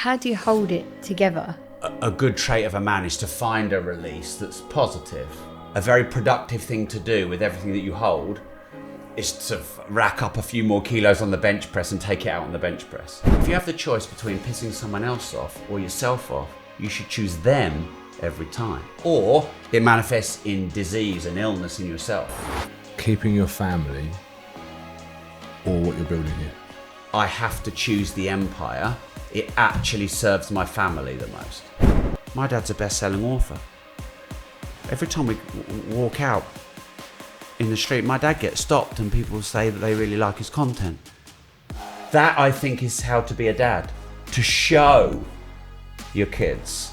how do you hold it together? A good trait of a man is to find a release that's positive. A very productive thing to do with everything that you hold is to rack up a few more kilos on the bench press and take it out on the bench press. If you have the choice between pissing someone else off or yourself off, you should choose them every time. Or it manifests in disease and illness in yourself. Keeping your family or what you're building here? I have to choose the empire. It actually serves my family the most. My dad's a best-selling author. Every time we walk out in the street, my dad gets stopped and people say that they really like his content. That, I think, is how to be a dad. To show your kids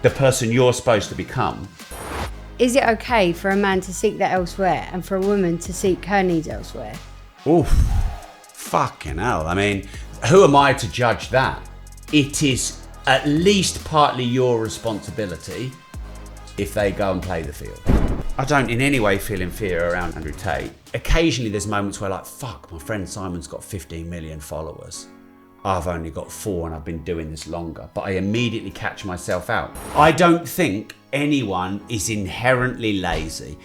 the person you're supposed to become. Is it okay for a man to seek that elsewhere and for a woman to seek her needs elsewhere? Oof, fucking hell. I mean, who am I to judge that? It is at least partly your responsibility if they go and play the field. I don't in any way feel inferior around Andrew Tate. Occasionally there's moments where like, fuck, my friend Simon's got 15 million followers. I've only got 4 and I've been doing this longer, but I immediately catch myself out. I don't think anyone is inherently lazy.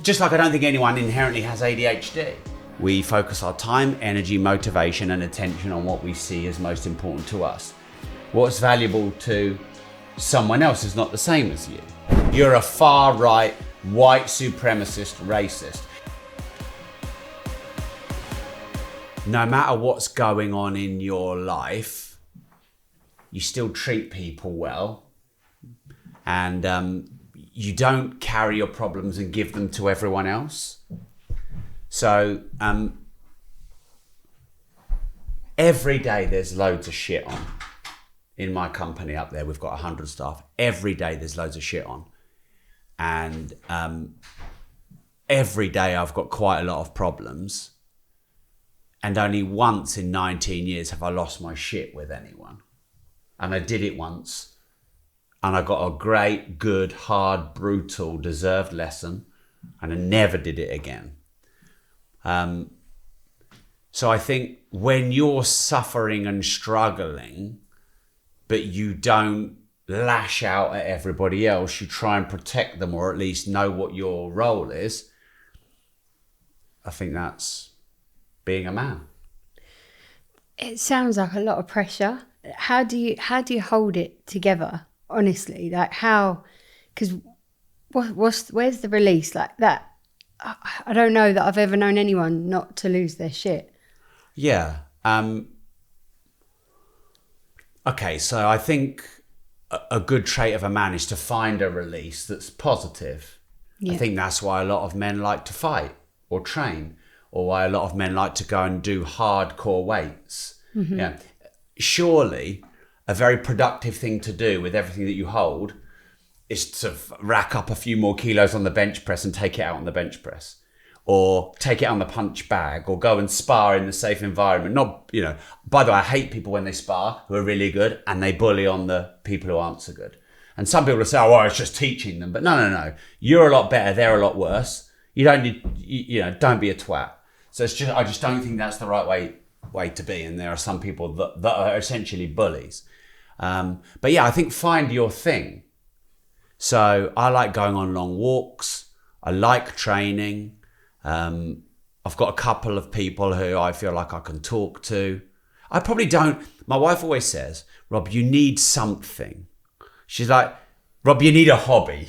Just like I don't think anyone inherently has ADHD. We focus our time, energy, motivation and attention on what we see as most important to us. What's valuable to someone else is not the same as you. You're a far-right, white supremacist racist. No matter what's going on in your life, you still treat people well, and you don't carry your problems and give them to everyone else. So every day there's loads of shit on. In my company up there, we've got 100 staff. Every day there's loads of shit on. And every day I've got quite a lot of problems. And only once in 19 years have I lost my shit with anyone. And I did it once. And I got a great, good, hard, brutal, deserved lesson. And I never did it again. So I think when you're suffering and struggling, but you don't lash out at everybody else, you try and protect them or at least know what your role is, I think that's being a man. It sounds like a lot of pressure. How do you hold it together, honestly? Like how, because where's the release like that? I don't know that I've ever known anyone not to lose their shit. Yeah. Okay, so I think a good trait of a man is to find a release that's positive. Yeah. I think that's why a lot of men like to fight or train, or why a lot of men like to go and do hardcore weights. Mm-hmm. Yeah. Surely a very productive thing to do with everything that you hold is to rack up a few more kilos on the bench press and take it out on the bench press. Or take it on the punch bag, or go and spar in the safe environment. Not, by the way, I hate people when they spar who are really good and they bully on the people who aren't so good. And some people will say, oh, well, it's just teaching them. But no. You're a lot better, they're a lot worse. You don't need, don't be a twat. So it's just, I just don't think that's the right way to be. And there are some people that are essentially bullies. But yeah, I think find your thing. So I like going on long walks. I like training. I've got a couple of people who I feel like I can talk to. I probably don't. My wife always says, Rob, you need something. She's like, Rob, you need a hobby.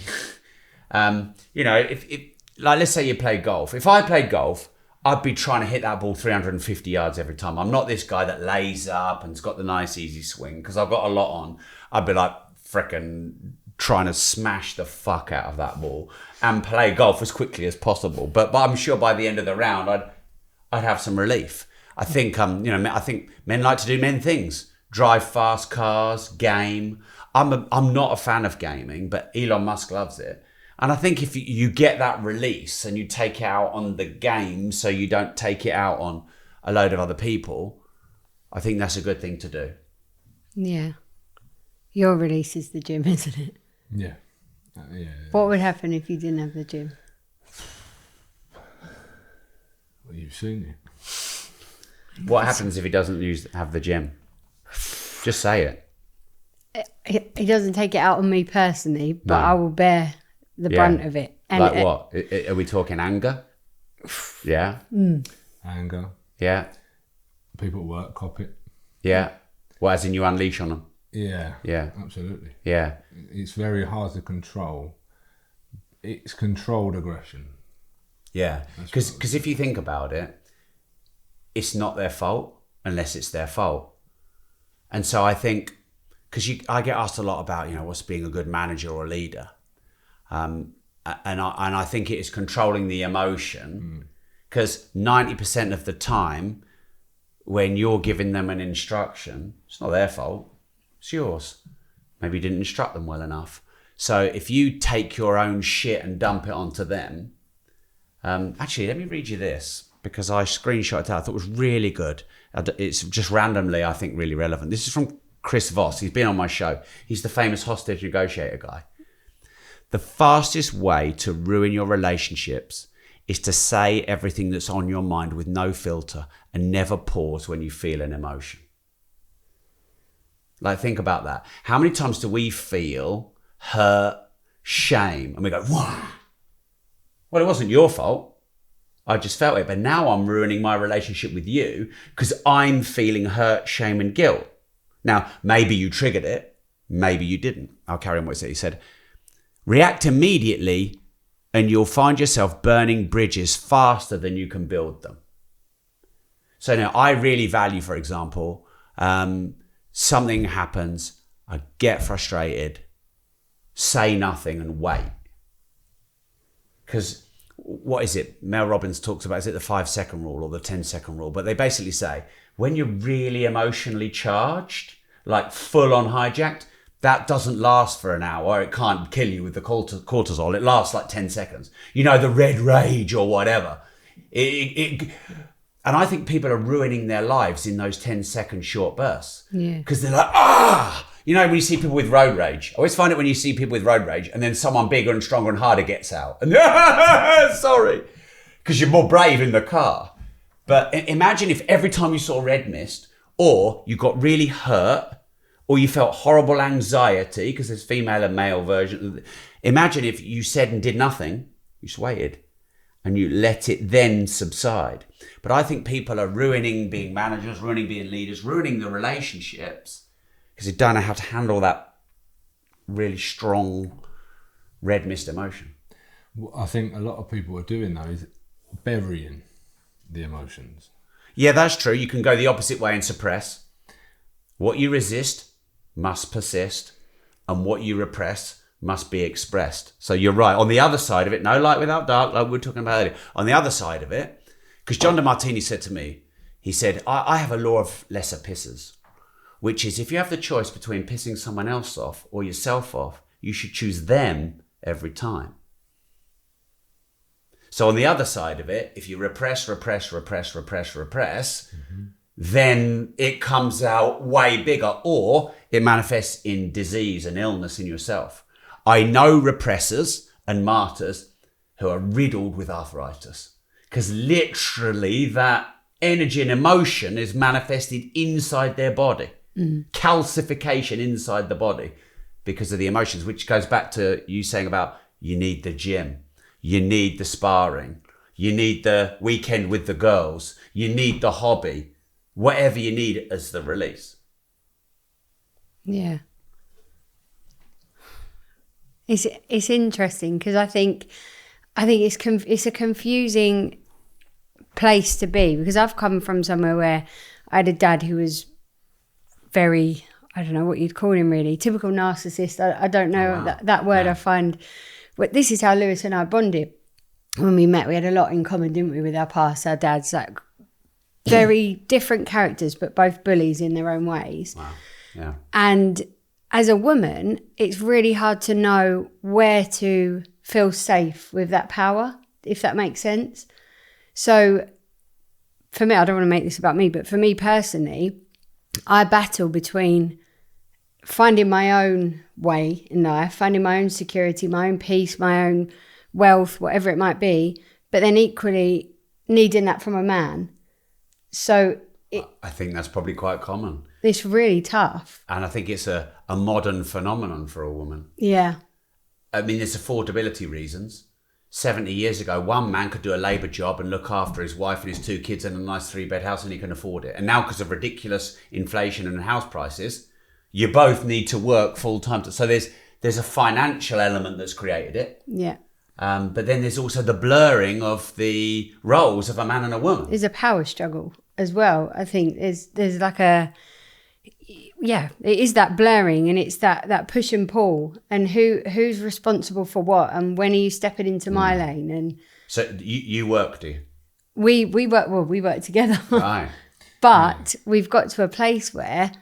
If let's say you play golf. If I played golf, I'd be trying to hit that ball 350 yards every time. I'm not this guy that lays up and's got the nice easy swing because I've got a lot on. I'd be like frickin' trying to smash the fuck out of that ball and play golf as quickly as possible. But I'm sure by the end of the round, I'd have some relief. I think I think men like to do men things: drive fast cars, game. I'm not a fan of gaming, but Elon Musk loves it. And I think if you get that release and you take it out on the game, so you don't take it out on a load of other people, I think that's a good thing to do. Yeah, your release is the gym, isn't it? Yeah. What would happen if you didn't have the gym? Well, you've seen it. What happens if he doesn't have the gym? Just say it. he doesn't take it out on me personally, but No. I will bear the Yeah. brunt of it. And Like what? Are we talking anger? Yeah. Anger. Yeah. People at work cop it. Yeah. Well, as in you unleash on them. Yeah. Yeah. Absolutely. Yeah. It's very hard to control. It's controlled aggression. Yeah. Because if you think about it, it's not their fault unless it's their fault. And so I think, because I get asked a lot about, what's being a good manager or leader. And I think it is controlling the emotion, because 90% of the time when you're giving them an instruction, it's not their fault, it's yours. Maybe you didn't instruct them well enough. So if you take your own shit and dump it onto them, actually, let me read you this, because I screenshot it out. I thought it was really good. It's just randomly, I think, really relevant. This is from Chris Voss. He's been on my show. He's the famous hostage negotiator guy. The fastest way to ruin your relationships is to say everything that's on your mind with no filter and never pause when you feel an emotion. Like, think about that. How many times do we feel hurt, shame, and we go, "Whoa. Well, it wasn't your fault. I just felt it, but now I'm ruining my relationship with you because I'm feeling hurt, shame, and guilt." Now, maybe you triggered it. Maybe you didn't. I'll carry on what he said. He said, react immediately and you'll find yourself burning bridges faster than you can build them. So now I really value, for example, something happens, I get frustrated, say nothing and wait. Because what is it? Mel Robbins talks about, is it the 5-second rule or the 10-second rule? But they basically say, when you're really emotionally charged, like full on hijacked, that doesn't last for an hour. It can't kill you with the cortisol. It lasts like 10 seconds. The red rage or whatever. And I think people are ruining their lives in those 10-second short bursts. Yeah. Because they're like, when you see people with road rage, I always find it when you see people with road rage and then someone bigger and stronger and harder gets out. And sorry, because you're more brave in the car. But imagine if every time you saw red mist, or you got really hurt, or you felt horrible anxiety, because there's female and male version. Imagine if you said and did nothing, you just waited, and you let it then subside. But I think people are ruining being managers, ruining being leaders, ruining the relationships, because they don't know how to handle that really strong red mist emotion. What I think a lot of people are doing though is burying the emotions. Yeah, that's true. You can go the opposite way and suppress. What you resist must persist, and what you repress must be expressed. So you're right. On the other side of it, no light without dark, like we were talking about earlier. On the other side of it, because John DeMartini said to me, he said, I have a law of lesser pisses, which is if you have the choice between pissing someone else off or yourself off, you should choose them every time. So on the other side of it, if you repress, then it comes out way bigger, or it manifests in disease and illness in yourself. I know repressors and martyrs who are riddled with arthritis, because literally that energy and emotion is manifested inside their body. Calcification inside the body because of the emotions, which goes back to you saying about you need the gym, you need the sparring, you need the weekend with the girls, you need the hobby, whatever you need as the release. Yeah. It's interesting because I think it's a confusing place to be, because I've come from somewhere where I had a dad who was very, I don't know what you'd call him really, typical narcissist. I don't know that word. I find, but this is how Lewis and I bonded. When we met, we had a lot in common, didn't we, with our past, our dads, like very different characters, but both bullies in their own ways. Wow. Yeah. And as a woman, it's really hard to know where to feel safe with that power, if that makes sense. So for me, I don't want to make this about me, but for me personally, I battle between finding my own way in life, finding my own security, my own peace, my own wealth, whatever it might be, but then equally needing that from a man. So I think that's probably quite common. It's really tough. And I think it's a modern phenomenon for a woman. Yeah. I mean, it's affordability reasons. 70 years ago, one man could do a labour job and look after his wife and his 2 kids in a nice 3-bed house, and he can afford it. And now, because of ridiculous inflation and house prices, you both need to work full time. So there's a financial element that's created it. Yeah. But then there's also the blurring of the roles of a man and a woman. There's a power struggle as well. I think there's like it is that blurring, and it's that push and pull, and who's responsible for what, and when are you stepping into my lane? And so you work, do you? we work together. Right. But we've got to a place where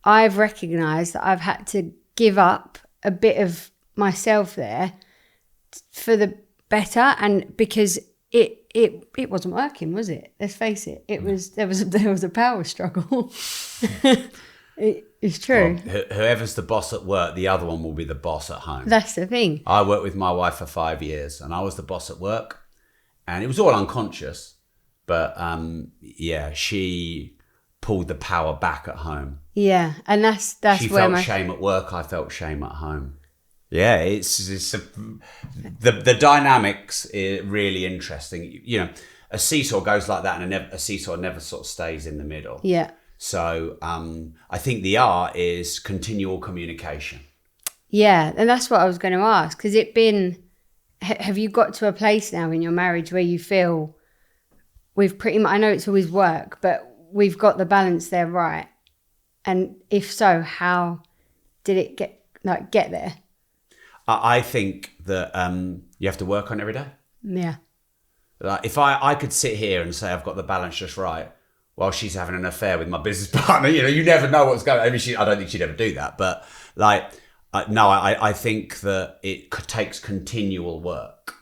I've recognised that I've had to give up a bit of myself there for the better, and because it wasn't working, was it? Let's face it. There was a power struggle. It's true. Well, whoever's the boss at work, the other one will be the boss at home. That's the thing. I worked with my wife for 5 years, and I was the boss at work, and it was all unconscious, but she pulled the power back at home. Yeah, and that's she where felt shame at work. I felt shame at home. Yeah, the dynamics is really interesting. You know, a seesaw goes like that, and a seesaw never sort of stays in the middle. Yeah. So I think the art is continual communication. Yeah, and that's what I was going to ask. Because have you got to a place now in your marriage where you feel we've pretty much, I know it's always work, but we've got the balance there right? And if so, how did it get there? I think that you have to work on it every day. Yeah. Like if I could sit here and say I've got the balance just right while she's having an affair with my business partner, you know, you never know what's going on. I mean, I don't think she'd ever do that, but I think that it takes continual work.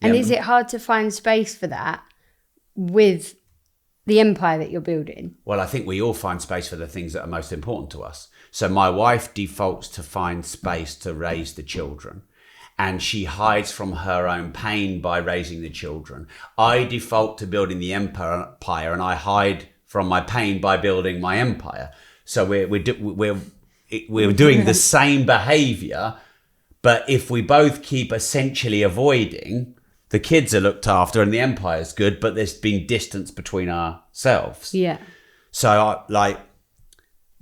And is it hard to find space for that with the empire that you're building? Well, I think we all find space for the things that are most important to us. So my wife defaults to find space to raise the children, and she hides from her own pain by raising the children. I default to building the empire, and I hide from my pain by building my empire. So we're doing the same behavior, but if we both keep essentially avoiding, the kids are looked after and the empire's good, but there's been distance between ourselves. Yeah. So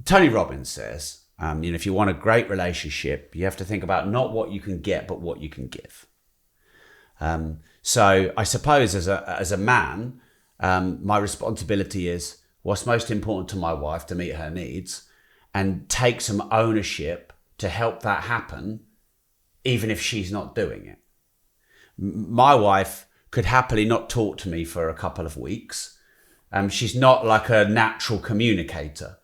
Tony Robbins says, if you want a great relationship, you have to think about not what you can get, but what you can give. So I suppose as a man, my responsibility is what's most important to my wife to meet her needs, and take some ownership to help that happen, even if she's not doing it. My wife could happily not talk to me for a couple of weeks. She's not like a natural communicator.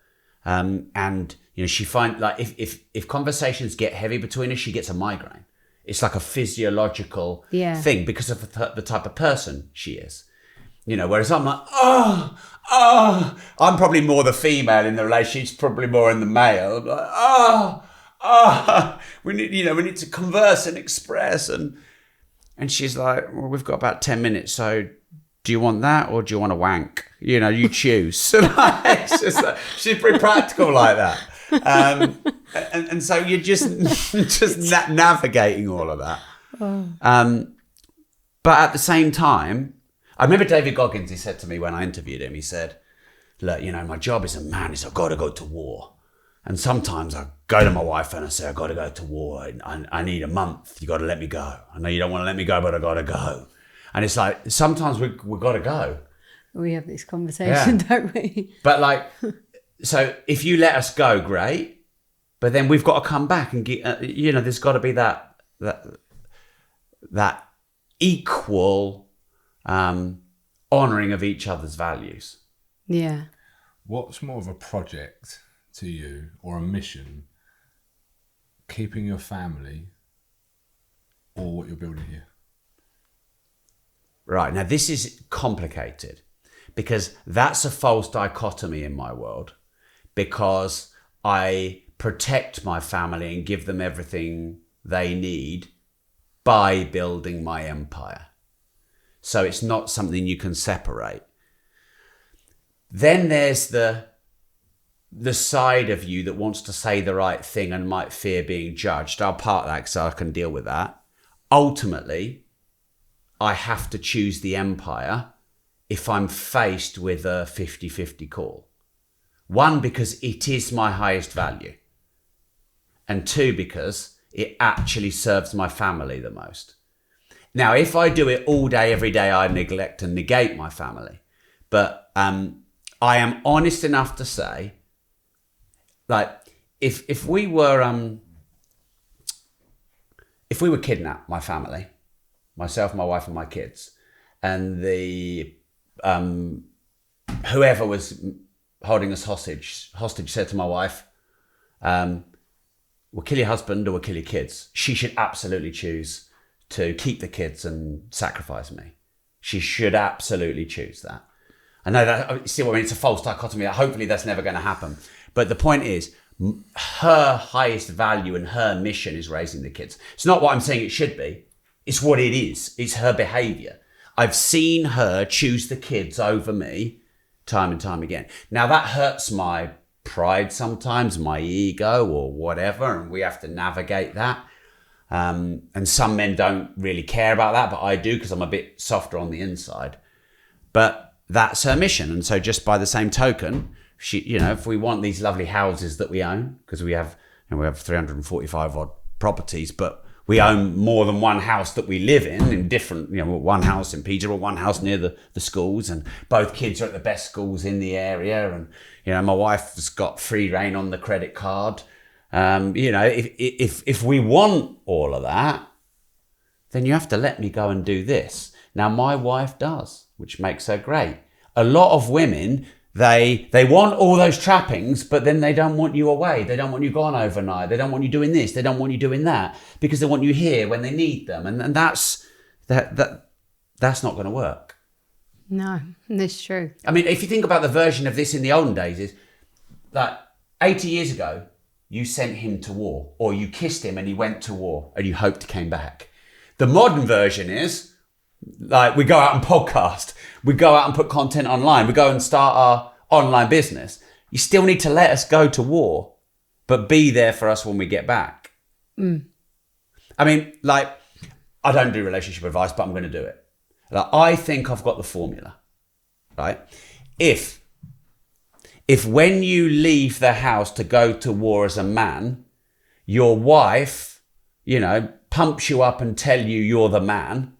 And she finds like if conversations get heavy between us, she gets a migraine. It's like a physiological thing because of the type of person she is. Whereas I'm like, I'm probably more the female in the relationship. She's probably more in the male. I'm like, we need to converse and express. And she's like, well, we've got about 10 minutes. So do you want that or do you want to wank? You choose. So it's just like, she's pretty practical like that. And so you're just navigating all of that. But at the same time, I remember David Goggins, he said to me when I interviewed him, he said, look, my job as a man is I've got to go to war. And sometimes I go to my wife and I say, I've got to go to war. I need a month. You got to let me go. I know you don't want to let me go, but I got to go. And it's like, sometimes we've got to go. We have this conversation, don't we? But so if you let us go, great. But then we've got to come back and get, there's got to be that equal honouring of each other's values. Yeah. What's more of a project to you or a mission, keeping your family or what you're building here? Right. Now, this is complicated because that's a false dichotomy in my world, because I protect my family and give them everything they need by building my empire. So it's not something you can separate. Then there's the the side of you that wants to say the right thing and might fear being judged. I'll part that because I can deal with that. Ultimately, I have to choose the empire if I'm faced with a 50-50 call. One, because it is my highest value. And two, because it actually serves my family the most. Now, if I do it all day, every day, I neglect and negate my family. But I am honest enough to say, like, if we were kidnapped, my family, myself, my wife, and my kids, and the whoever was holding us hostage said to my wife, we'll kill your husband or we'll kill your kids. She should absolutely choose to keep the kids and sacrifice me. She should absolutely choose that. I know that, see what I mean? It's a false dichotomy. Hopefully that's never going to happen. But the point is, her highest value and her mission is raising the kids. It's not what I'm saying it should be. It's what it is. It's her behavior. I've seen her choose the kids over me time and time again. Now that hurts my pride sometimes, my ego or whatever, and we have to navigate that. And some men don't really care about that, but I do because I'm a bit softer on the inside. But that's her mission. And so just by the same token, she, you know, if we want these lovely houses that we own, because we have 345 odd properties, but we own more than one house that we live in different, you know, one house in Peterborough, one house near the schools, and both kids are at the best schools in the area. And, you know, my wife has got free reign on the credit card. You know, if we want all of that, then you have to let me go and do this. Now, my wife does, which makes her great. A lot of women, they want all those trappings, but then they don't want you away. They don't want you gone overnight. They don't want you doing this. They don't want you doing that, because they want you here when they need them. And that's not going to work. No, that's true. I mean, if you think about the version of this in the olden days, is that 80 years ago, you sent him to war, or you kissed him and he went to war and you hoped he came back. The modern version is like, we go out and podcast, we go out and put content online, we go and start our online business. You still need to let us go to war, but be there for us when we get back. I mean, like, I don't do relationship advice, but I'm going to do it. Like, I think I've got the formula, right? If when you leave the house to go to war as a man, your wife, you know, pumps you up and tell you you're the man,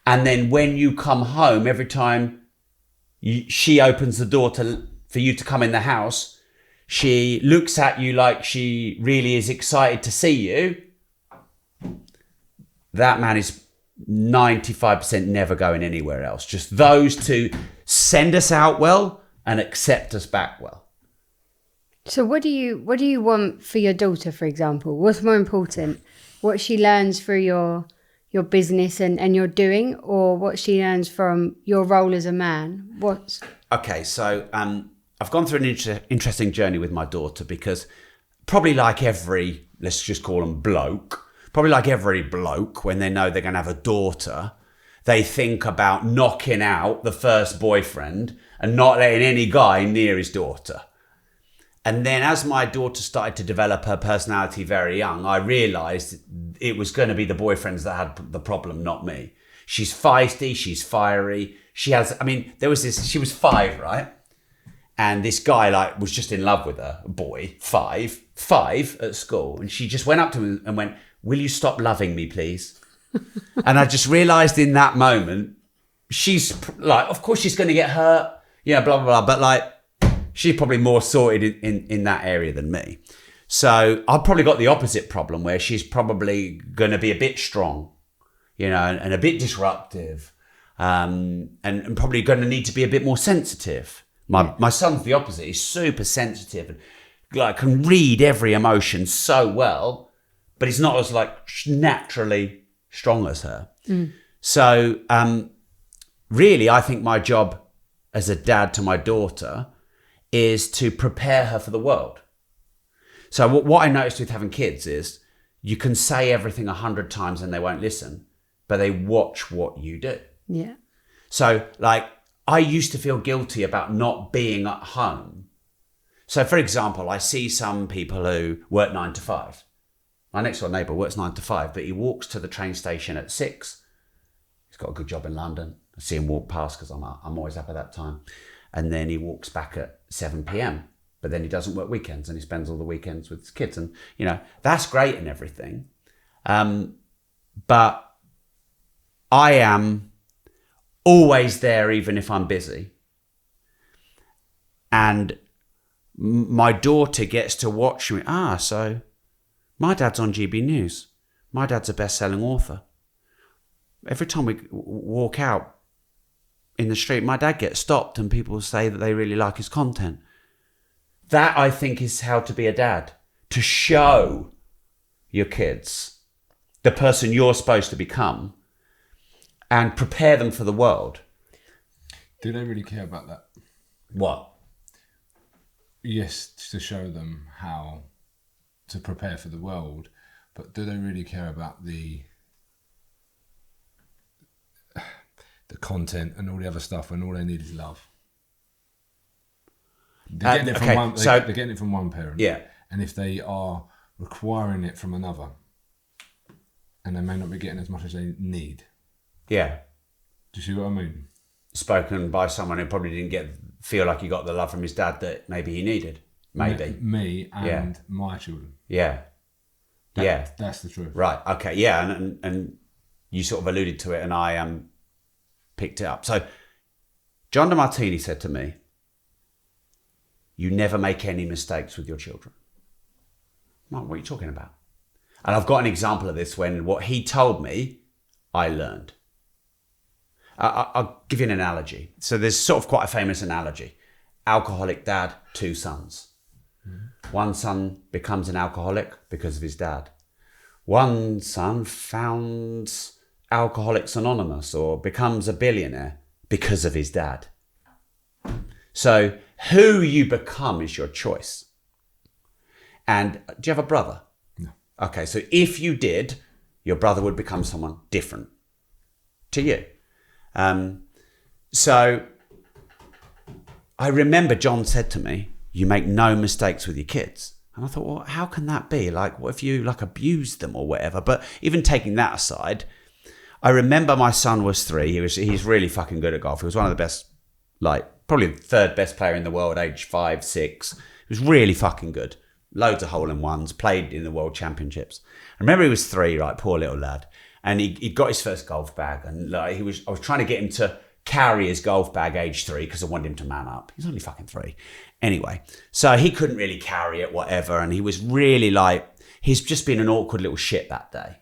and then when you come home, every time she opens the door for you to come in the house, she looks at you like she really is excited to see you, that man is 95% never going anywhere else. Just those two send us out well and accept us back well. So what do you want for your daughter, for example? What's more important? What she learns through your business and your doing, or what she learns from your role as a man? Okay, so I've gone through an interesting journey with my daughter, because probably like every, let's just call them bloke, probably like every bloke, when they know they're going to have a daughter, they think about knocking out the first boyfriend and not letting any guy near his daughter. And then as my daughter started to develop her personality very young, I realized it was going to be the boyfriends that had the problem, not me. She's feisty, she's fiery. She was 5, right? And this guy was just in love with her, a boy, 5 at school. And she just went up to him and went, "Will you stop loving me, please?" And I just realized in that moment, she's like, of course she's going to get hurt, blah, blah, blah. But she's probably more sorted in that area than me. So I've probably got the opposite problem, where she's probably going to be a bit strong, and a bit disruptive, and probably going to need to be a bit more sensitive. My son's the opposite. He's super sensitive and can read every emotion so well, but he's not as naturally strong as her. So really, I think my job as a dad to my daughter is to prepare her for the world. So what I noticed with having kids is you can say everything 100 times and they won't listen, but they watch what you do. Yeah. So I used to feel guilty about not being at home. So, for example, I see some people who work 9 to 5. My next door neighbour works 9 to 5, but he walks to the train station at 6. He's got a good job in London. I see him walk past because I'm always up at that time. And then he walks back at 7 p.m. But then he doesn't work weekends and he spends all the weekends with his kids. And, you know, that's great and everything. But I am always there even if I'm busy. And my daughter gets to watch me. So my dad's on GB News. My dad's a best-selling author. Every time we walk out in the street, my dad gets stopped and people say that they really like his content. That, I think, is how to be a dad. To show your kids the person you're supposed to become and prepare them for the world. Do they really care about that? What? Yes, to show them how to prepare for the world, but do they really care about the content and all the other stuff when all they need is love? They're getting it from one parent. Yeah. And if they are requiring it from another, and they may not be getting as much as they need. Yeah. Do you see what I mean? Spoken by someone who probably didn't feel like he got the love from his dad that maybe he needed. Maybe. Me and my children. Yeah. That's the truth. Right. Okay. Yeah. And you sort of alluded to it and I picked it up. So John DeMartini said to me, you never make any mistakes with your children. I'm like, what are you talking about? And I've got an example of this when what he told me, I learned. I'll give you an analogy. So there's sort of quite a famous analogy. Alcoholic dad, 2 sons. Mm-hmm. One son becomes an alcoholic because of his dad. One son founds Alcoholics Anonymous or becomes a billionaire because of his dad. So who you become is your choice. And do you have a brother? No. Okay, so if you did, your brother would become someone different to you. So I remember John said to me, you make no mistakes with your kids. And I thought, well, how can that be? Like, what if you abused them or whatever? But even taking that aside, I remember my son was 3. He's really fucking good at golf. He was one of the best, probably the 3rd best player in the world, age 5, 6. He was really fucking good. Loads of hole-in-ones, played in the World Championships. I remember he was 3, right, poor little lad. And he got his first golf bag. And I was trying to get him to carry his golf bag age 3 because I wanted him to man up. He's only fucking 3. Anyway, so he couldn't really carry it, whatever. And he was really he's just been an awkward little shit that day.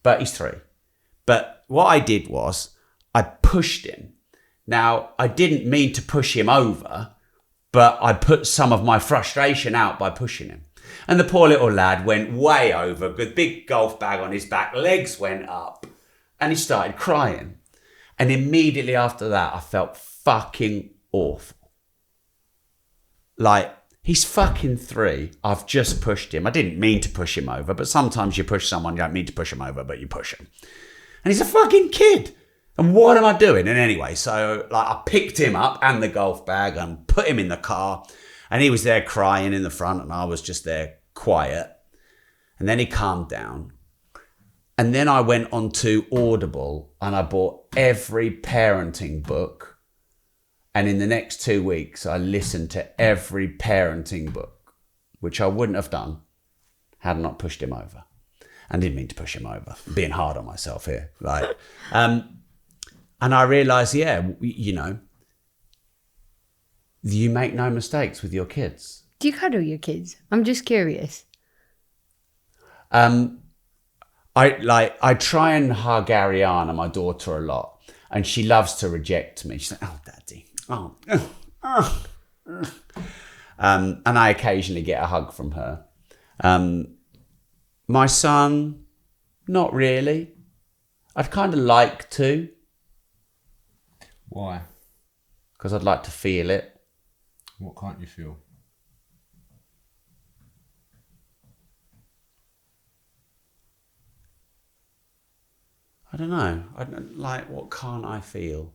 But he's 3. But what I did was I pushed him. Now, I didn't mean to push him over, but I put some of my frustration out by pushing him. And the poor little lad went way over with big golf bag on his back, legs went up, and he started crying. And immediately after that, I felt fucking awful. He's fucking 3. I've just pushed him. I didn't mean to push him over, but sometimes you push someone, you don't mean to push him over, but you push him. And he's a fucking kid. And what am I doing? And anyway, so I picked him up and the golf bag and put him in the car. And he was there crying in the front and I was just there quiet. And then he calmed down. And then I went on to Audible and I bought every parenting book. And in the next 2 weeks, I listened to every parenting book, which I wouldn't have done had I not pushed him over. I didn't mean to push him over, I'm being hard on myself here. And I realised, you make no mistakes with your kids. Do you cuddle your kids? I'm just curious. I try and hug Ariana, my daughter, a lot, and she loves to reject me. She's like, "Oh, Daddy, and I occasionally get a hug from her. My son, not really. I'd kind of like to. Why? Because I'd like to feel it. What can't you feel? I don't know. What can't I feel?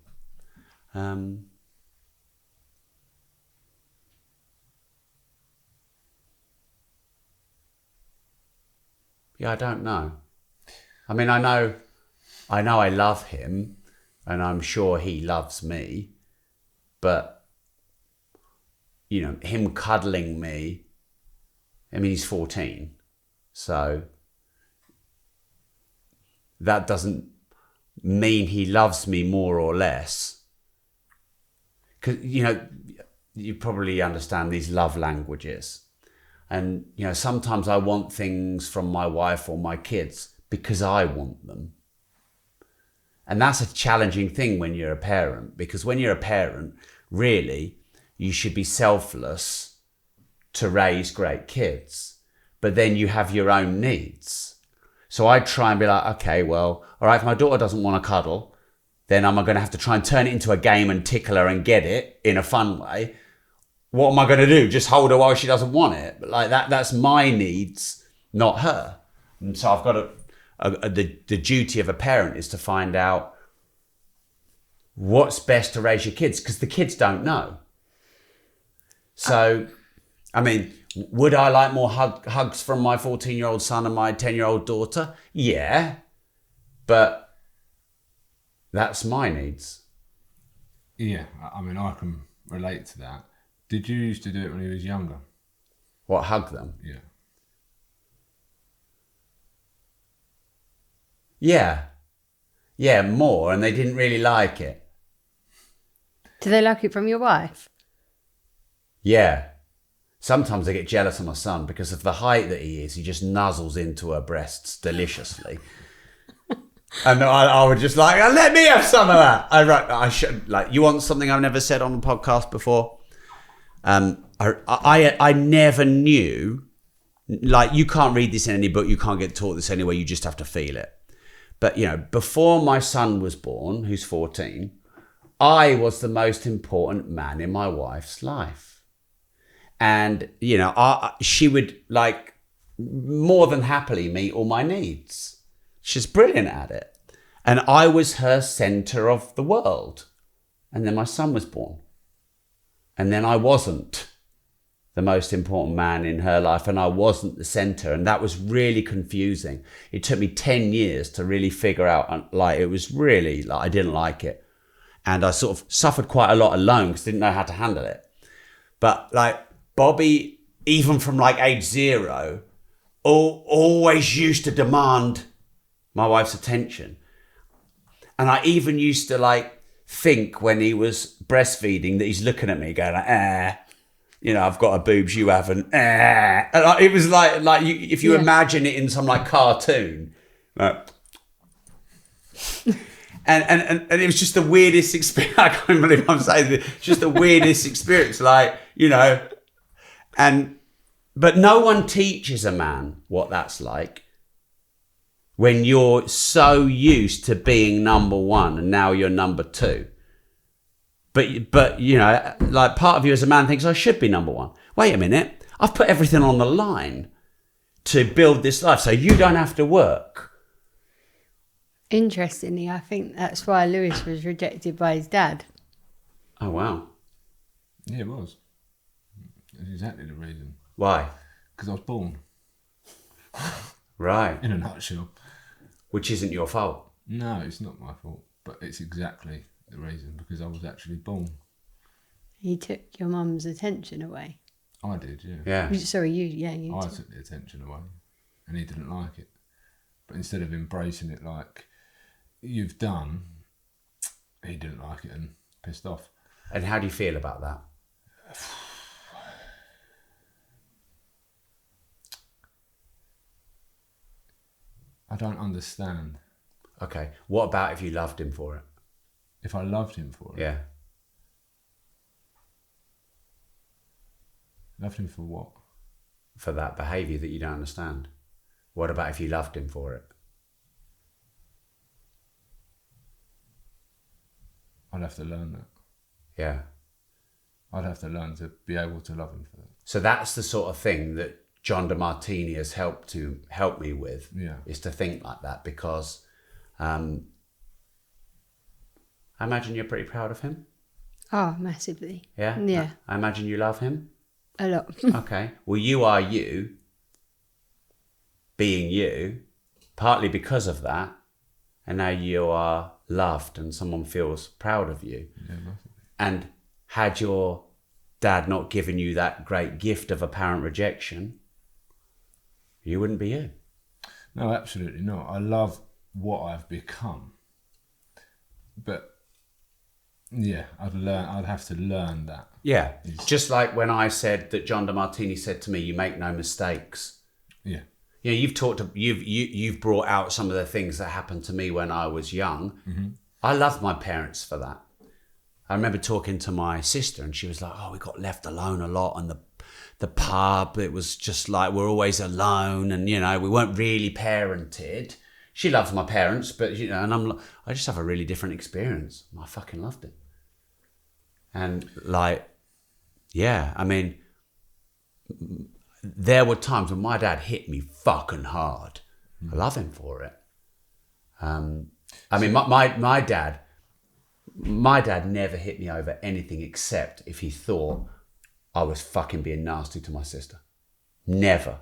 Yeah, I don't know. I mean, I know I love him, and I'm sure he loves me, but, you know, him cuddling me, I mean, he's 14, so that doesn't mean he loves me more or less. Because, you know, you probably understand these love languages. And, you know, sometimes I want things from my wife or my kids because I want them. And that's a challenging thing when you're a parent, because when you're a parent, really, you should be selfless to raise great kids. But then you have your own needs. So I try and be like, okay, well, all right, if my daughter doesn't want to cuddle, then am I going to have to try and turn it into a game and tickle her and get it in a fun way? What am I going to do? Just hold her while she doesn't want it? But like that's my needs, not her. And so I've got the duty of a parent is to find out what's best to raise your kids, because the kids don't know. So, I mean, would I like more hugs from my 14-year-old son and my 10-year-old daughter? Yeah, but that's my needs. Yeah, I mean, I can relate to that. Did you used to do it when he was younger? What, hug them? Yeah. Yeah, more, and they didn't really like it. Do they like it from your wife? Yeah. Sometimes I get jealous of my son because of the height that he is. He just nuzzles into her breasts deliciously. And I would just like, let me have some of that. I should, like, you want something I've never said on the podcast before? I never knew, like, you can't read this in any book, you can't get taught this anywhere, you just have to feel it. But, you know, before my son was born, who's 14, I was the most important man in my wife's life. And, you know, she would, like, more than happily meet all my needs. She's brilliant at it. And I was her center of the world. And then my son was born. And then I wasn't the most important man in her life, and I wasn't the center. And that was really confusing. It took me 10 years to really figure out, like, it was really, like, I didn't like it. And I sort of suffered quite a lot alone because I didn't know how to handle it. But, like, Bobby, even from, like, age 0, always used to demand my wife's attention. And I even used to, like, think when he was breastfeeding that he's looking at me going, like, you know, I've got a boobs, you haven't. And it was like if you imagine it in some, like, cartoon, like, and it was just the weirdest experience. I can't believe I'm saying this. Just the weirdest experience, like, you know. But no one teaches a man what that's like when you're so used to being number one and now you're number 2. But you know, like, part of you as a man thinks I should be number 1. Wait a minute, I've put everything on the line to build this life, so you don't have to work. Interestingly, I think that's why Lewis was rejected by his dad. Oh, wow. Yeah, it was. That's exactly the reason. Why? Because I was born. Right. In a nutshell. Which isn't your fault. No, it's not my fault. But it's exactly the reason, because I was actually born. He took your mum's attention away. I did, yeah. Yeah. Sorry, you I took. took the attention away, and he didn't like it. But instead of embracing it like you've done, he didn't like it and pissed off. And how do you feel about that? I don't understand. Okay. What about if you loved him for it? If I loved him for it. Yeah. Loved him for what? For that behaviour that you don't understand. What about if you loved him for it? I'd have to learn that. Yeah. I'd have to learn to be able to love him for that. So that's the sort of thing that John DeMartini has helped me with. Yeah. Is to think like that, because I imagine you're pretty proud of him. Oh, massively. Yeah? Yeah. I imagine you love him. A lot. Okay. Well, you are you. being you, partly because of that, and now you are loved and someone feels proud of you. Yeah, massively. And had your dad not given you that great gift of apparent rejection, you wouldn't be you. No, absolutely not. I love what I've become. But yeah, I'd have to learn that. Yeah. Just like when I said that John DeMartini said to me, you make no mistakes. Yeah. You know, you've brought out some of the things that happened to me when I was young. Mm-hmm. I love my parents for that. I remember talking to my sister and she was like, oh, we got left alone a lot on the pub. It was just like we're always alone and, you know, we weren't really parented. She loves my parents, but, you know, and I just have a really different experience. I fucking loved it. And like, yeah, I mean, there were times when my dad hit me fucking hard. I love him for it. I mean, my dad never hit me over anything except if he thought I was fucking being nasty to my sister. Never.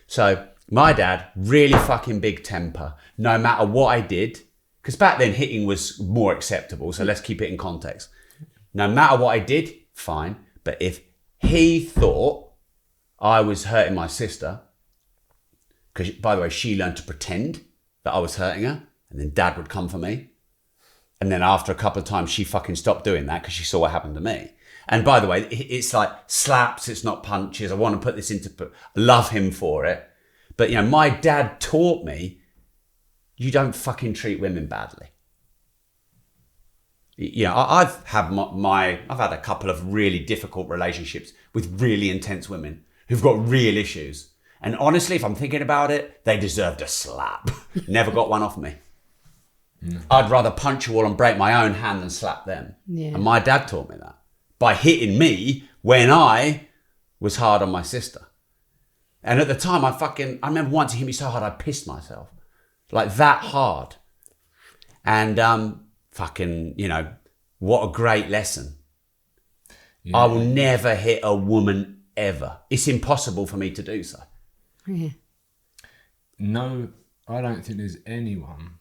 So my dad, really fucking big temper, no matter what I did, because back then hitting was more acceptable, so let's keep it in context. No matter what I did, fine. But if he thought I was hurting my sister, because, by the way, she learned to pretend that I was hurting her, and then dad would come for me. And then after a couple of times, she fucking stopped doing that because she saw what happened to me. And by the way, it's like slaps, it's not punches. I want to put this into, love him for it. But, you know, my dad taught me, you don't fucking treat women badly. You know, I've had I've had a couple of really difficult relationships with really intense women who've got real issues. And honestly, if I'm thinking about it, they deserved a slap. Never got one off me. I'd rather punch a wall and break my own hand than slap them. Yeah. And my dad taught me that by hitting me when I was hard on my sister. And at the time, I remember once he hit me so hard, I pissed myself. Like that hard. And fucking, you know, what a great lesson. Yeah. I will never hit a woman ever. It's impossible for me to do so. Yeah. No, I don't think there's anyone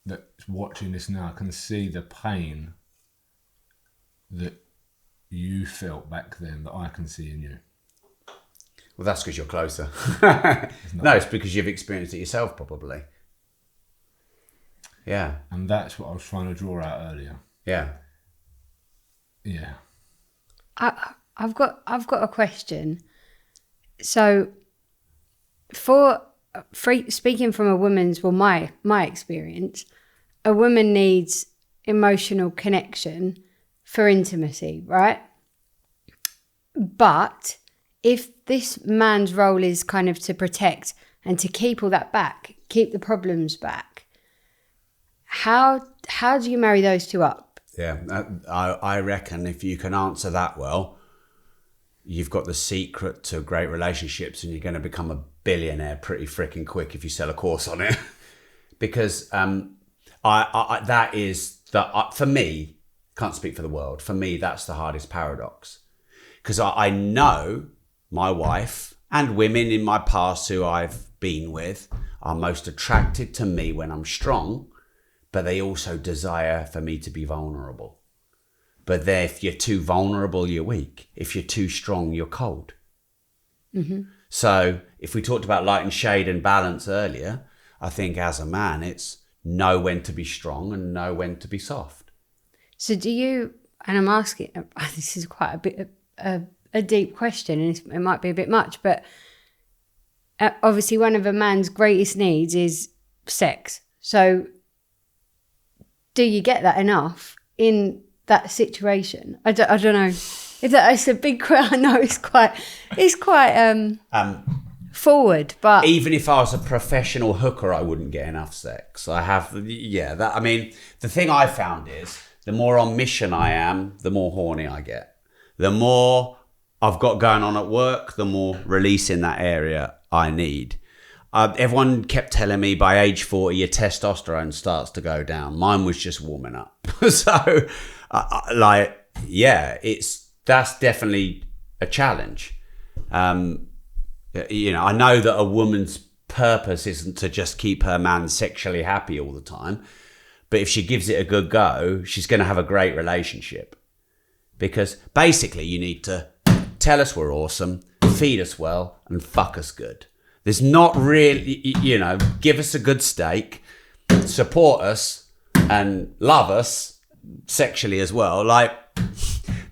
that's watching this now can see the pain that you felt back then that I can see in you. Well, that's because you're closer. No, it's because you've experienced it yourself, probably. Yeah. And that's what I was trying to draw out earlier. Yeah. Yeah. I've got a question. So, speaking from a woman's, well, my experience, a woman needs emotional connection for intimacy, right? But if this man's role is kind of to protect and to keep all that back, keep the problems back, how do you marry those two up? Yeah, I reckon if you can answer that well, you've got the secret to great relationships and you're going to become a billionaire pretty freaking quick if you sell a course on it. Because that is, for me, can't speak for the world, for me that's the hardest paradox. Because I know my wife and women in my past who I've been with are most attracted to me when I'm strong, but they also desire for me to be vulnerable. But if you're too vulnerable, you're weak. If you're too strong, you're cold. Mm-hmm. So if we talked about light and shade and balance earlier, I think as a man, it's know when to be strong and know when to be soft. So do you, and I'm asking, this is quite a bit a deep question and it might be a bit much, but obviously one of a man's greatest needs is sex. So do you get that enough in that situation? I don't know if it's a big question. I know it's quite forward, but even if I was a professional hooker, I wouldn't get enough sex. The thing I found is the more on mission I am, the more horny I get. The more I've got going on at work, the more release in that area I need. Everyone kept telling me by age 40, your testosterone starts to go down. Mine was just warming up. So, that's definitely a challenge. I know that a woman's purpose isn't to just keep her man sexually happy all the time. But if she gives it a good go, she's going to have a great relationship. Because basically you need to tell us we're awesome, feed us well, and fuck us good. There's not really, give us a good steak, support us, and love us sexually as well. Like,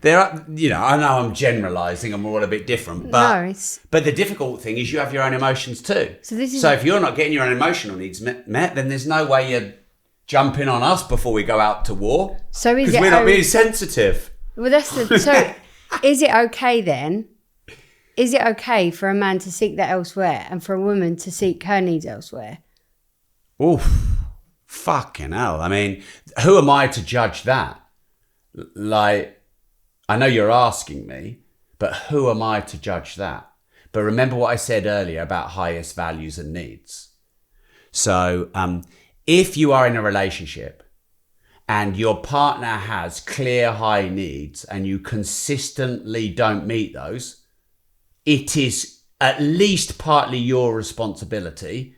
there are, I know I'm generalising and we're all a bit different, but but the difficult thing is you have your own emotions too. So if you're not getting your own emotional needs met, then there's no way you're jumping on us before we go out to war. So is it because we're not being sensitive. Well, so is it okay then? Is it okay for a man to seek that elsewhere and for a woman to seek her needs elsewhere? Oof, fucking hell. I mean, who am I to judge that? Like, I know you're asking me, but who am I to judge that? But remember what I said earlier about highest values and needs. So if you are in a relationship and your partner has clear high needs and you consistently don't meet those, it is at least partly your responsibility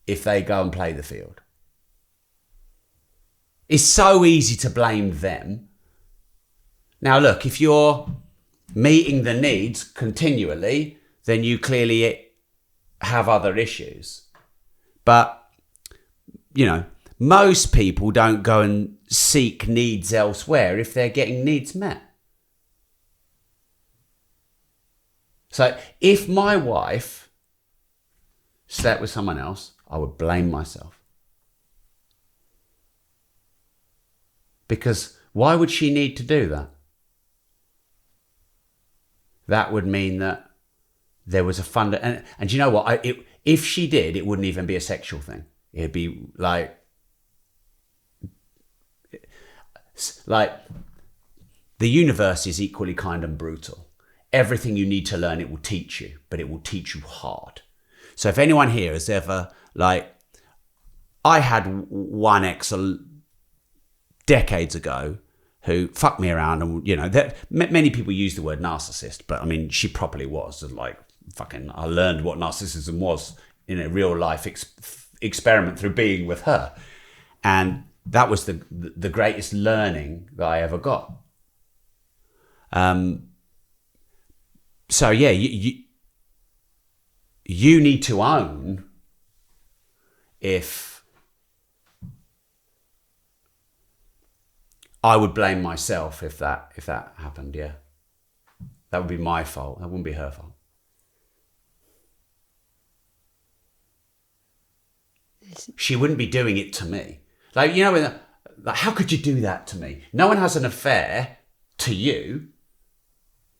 if they go and play the field. It's so easy to blame them. Now, look, if you're meeting the needs continually, then you clearly have other issues. But, most people don't go and seek needs elsewhere if they're getting needs met. So if my wife slept with someone else, I would blame myself. Because why would she need to do that? That would mean that there was a and you know what? If she did, it wouldn't even be a sexual thing. It'd be like the universe is equally kind and brutal. Everything you need to learn, it will teach you, but it will teach you hard. So if anyone here has ever, I had one ex decades ago who fucked me around, and many people use the word narcissist, but I mean, she probably was. I learned what narcissism was in a real life experiment through being with her, and that was the greatest learning that I ever got. So yeah, you need to own if I would blame myself if that happened. Yeah, that would be my fault. That wouldn't be her fault. She wouldn't be doing it to me. How could you do that to me? No one has an affair to you.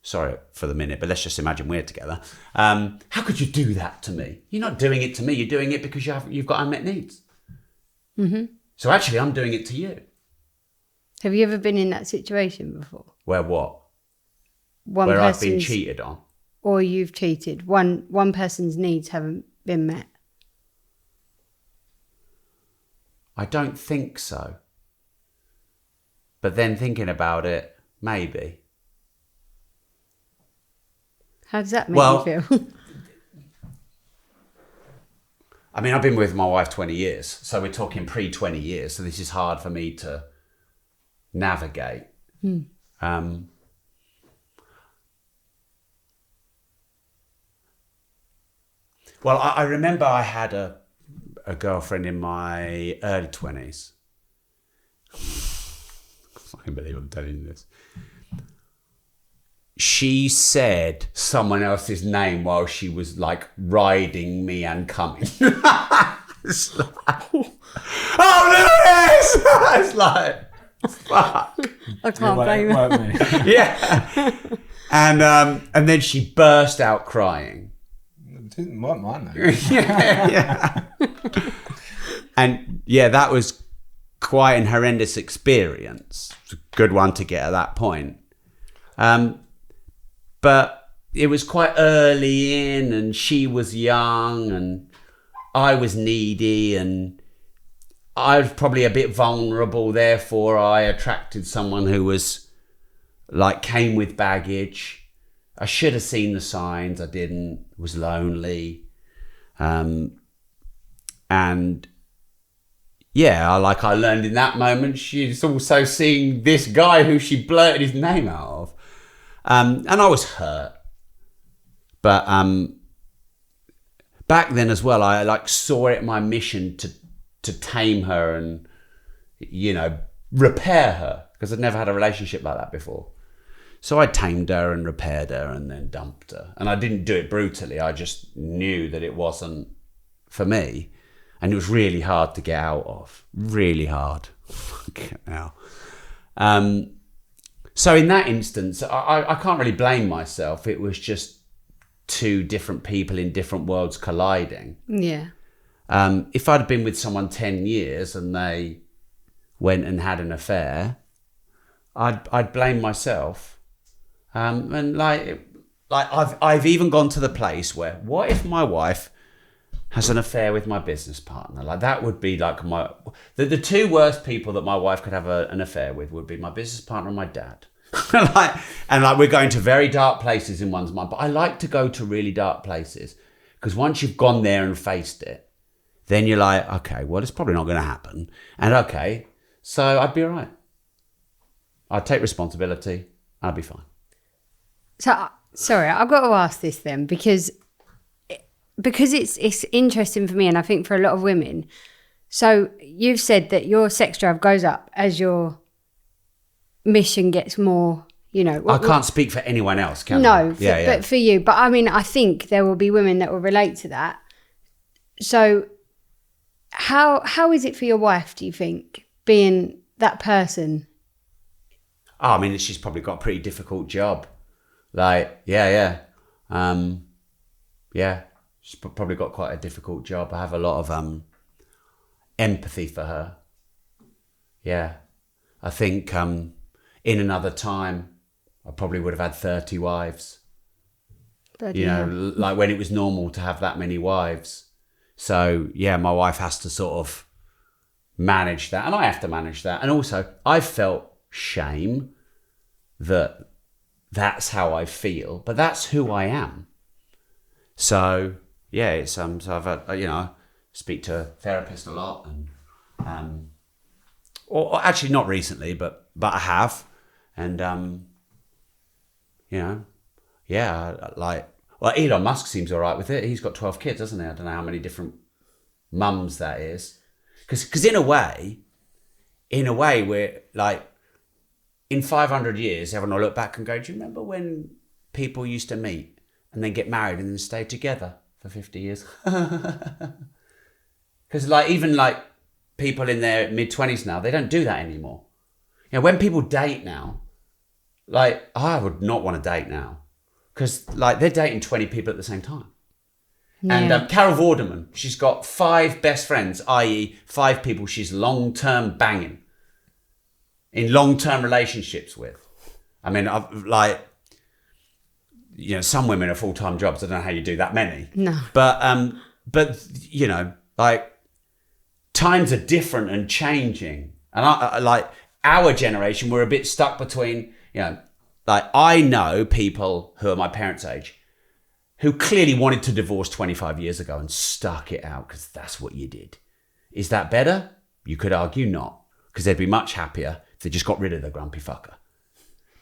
Sorry for the minute, but let's just imagine we're together. How could you do that to me? You're not doing it to me. You're doing it because you've got unmet needs. Mm-hmm. So actually, I'm doing it to you. Have you ever been in that situation before? Where what? Where I've been cheated on? Or you've cheated. One person's needs haven't been met. I don't think so. But then thinking about it, maybe. How does that make you feel? I mean, I've been with my wife 20 years, so we're talking pre-20 years, so this is hard for me to navigate. Well, I remember I had a girlfriend in my early 20s. I fucking believe I'm telling you this. She said someone else's name while she was riding me and coming. It's oh, Lewis! It's fuck. I can't blame her. Yeah. And then she burst out crying. It didn't want my name. yeah. And yeah, that was quite an horrendous experience. It's a good one to get at that point. But it was quite early in, and she was young, and I was needy, and I was probably a bit vulnerable. Therefore, I attracted someone who was came with baggage. I should have seen the signs. I didn't. Was lonely. And yeah, I learned in that moment she's also seeing this guy who she blurted his name out of. And I was hurt. But back then as well, I like saw it my mission to tame her and, you know, repair her, because I'd never had a relationship like that before. So I tamed her and repaired her and then dumped her. And I didn't do it brutally. I just knew that it wasn't for me. And it was really hard to get out of. Really hard. Fucking hell. So in that instance, I can't really blame myself. It was just two different people in different worlds colliding. Yeah. If I'd been with someone 10 years and they went and had an affair, I'd blame myself. And I've even gone to the place where, what if my wife has an affair with my business partner? Like, that would be like the two worst people that my wife could have an affair with would be my business partner and my dad. and we're going to very dark places in one's mind, but I like to go to really dark places, because once you've gone there and faced it, then you're like, okay, well, it's probably not going to happen. And okay, so I'd be all right. I'd take responsibility. I'd be fine. So, sorry, I've got to ask this then, because it's interesting for me, and I think for a lot of women. So you've said that your sex drive goes up as your mission gets more, you know. I can't speak for anyone else, can I? No, but for you. But I mean, I think there will be women that will relate to that. So how is it for your wife, do you think, being that person? Oh, I mean, she's probably got a pretty difficult job. Like, yeah. She's probably got quite a difficult job. I have a lot of empathy for her. Yeah. I think in another time, I probably would have had 30 wives. Bloody you know, hell. like when it was normal to have that many wives. So, yeah, my wife has to sort of manage that, and I have to manage that. And also, I felt shame that that's how I feel, but that's who I am. So, yeah, it's so I've had, you know, speak to a therapist a lot, and or actually not recently, but I have, and you know, yeah, like, well, Elon Musk seems all right with it. He's got 12 kids, hasn't he? I don't know how many different mums that is, because in a way, we're like, in 500 years, everyone will look back and go, do you remember when people used to meet and then get married and then stay together for 50 years? Because like, even like people in their mid-20s now, they don't do that anymore. You know, when people date now, like, I would not want to date now, because like they're dating 20 people at the same time. Yeah. And Carol Vorderman, she's got 5 best friends, i.e. 5 people she's long-term banging in long-term relationships with. I mean, like, you know, some women are full-time jobs. I don't know how you do that many. No. But you know, like, times are different and changing. And I like, our generation, we're a bit stuck between, you know, like, I know people who are my parents' age who clearly wanted to divorce 25 years ago and stuck it out because that's what you did. Is that better? You could argue not, because they'd be much happier if they just got rid of the grumpy fucker.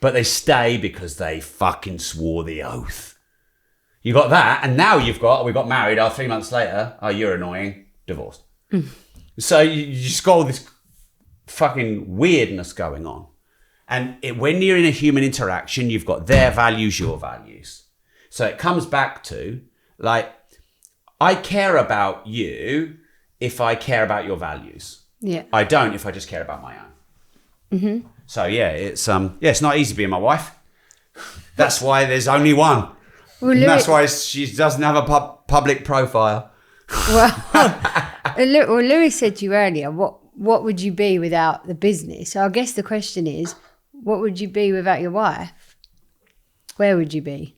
But they stay because they fucking swore the oath. You got that, and now we got married, 3 months later, you're annoying, divorced. So you just got all this fucking weirdness going on. And when you're in a human interaction, you've got their values, your values. So it comes back to, like, I care about you if I care about your values. Yeah. I don't if I just care about my own. Mm-hmm. So yeah, it's not easy being my wife. That's why there's only one. Well, That's why she doesn't have a public profile. Well, Lewis said to you earlier, what would you be without the business? So I guess the question is, what would you be without your wife? Where would you be?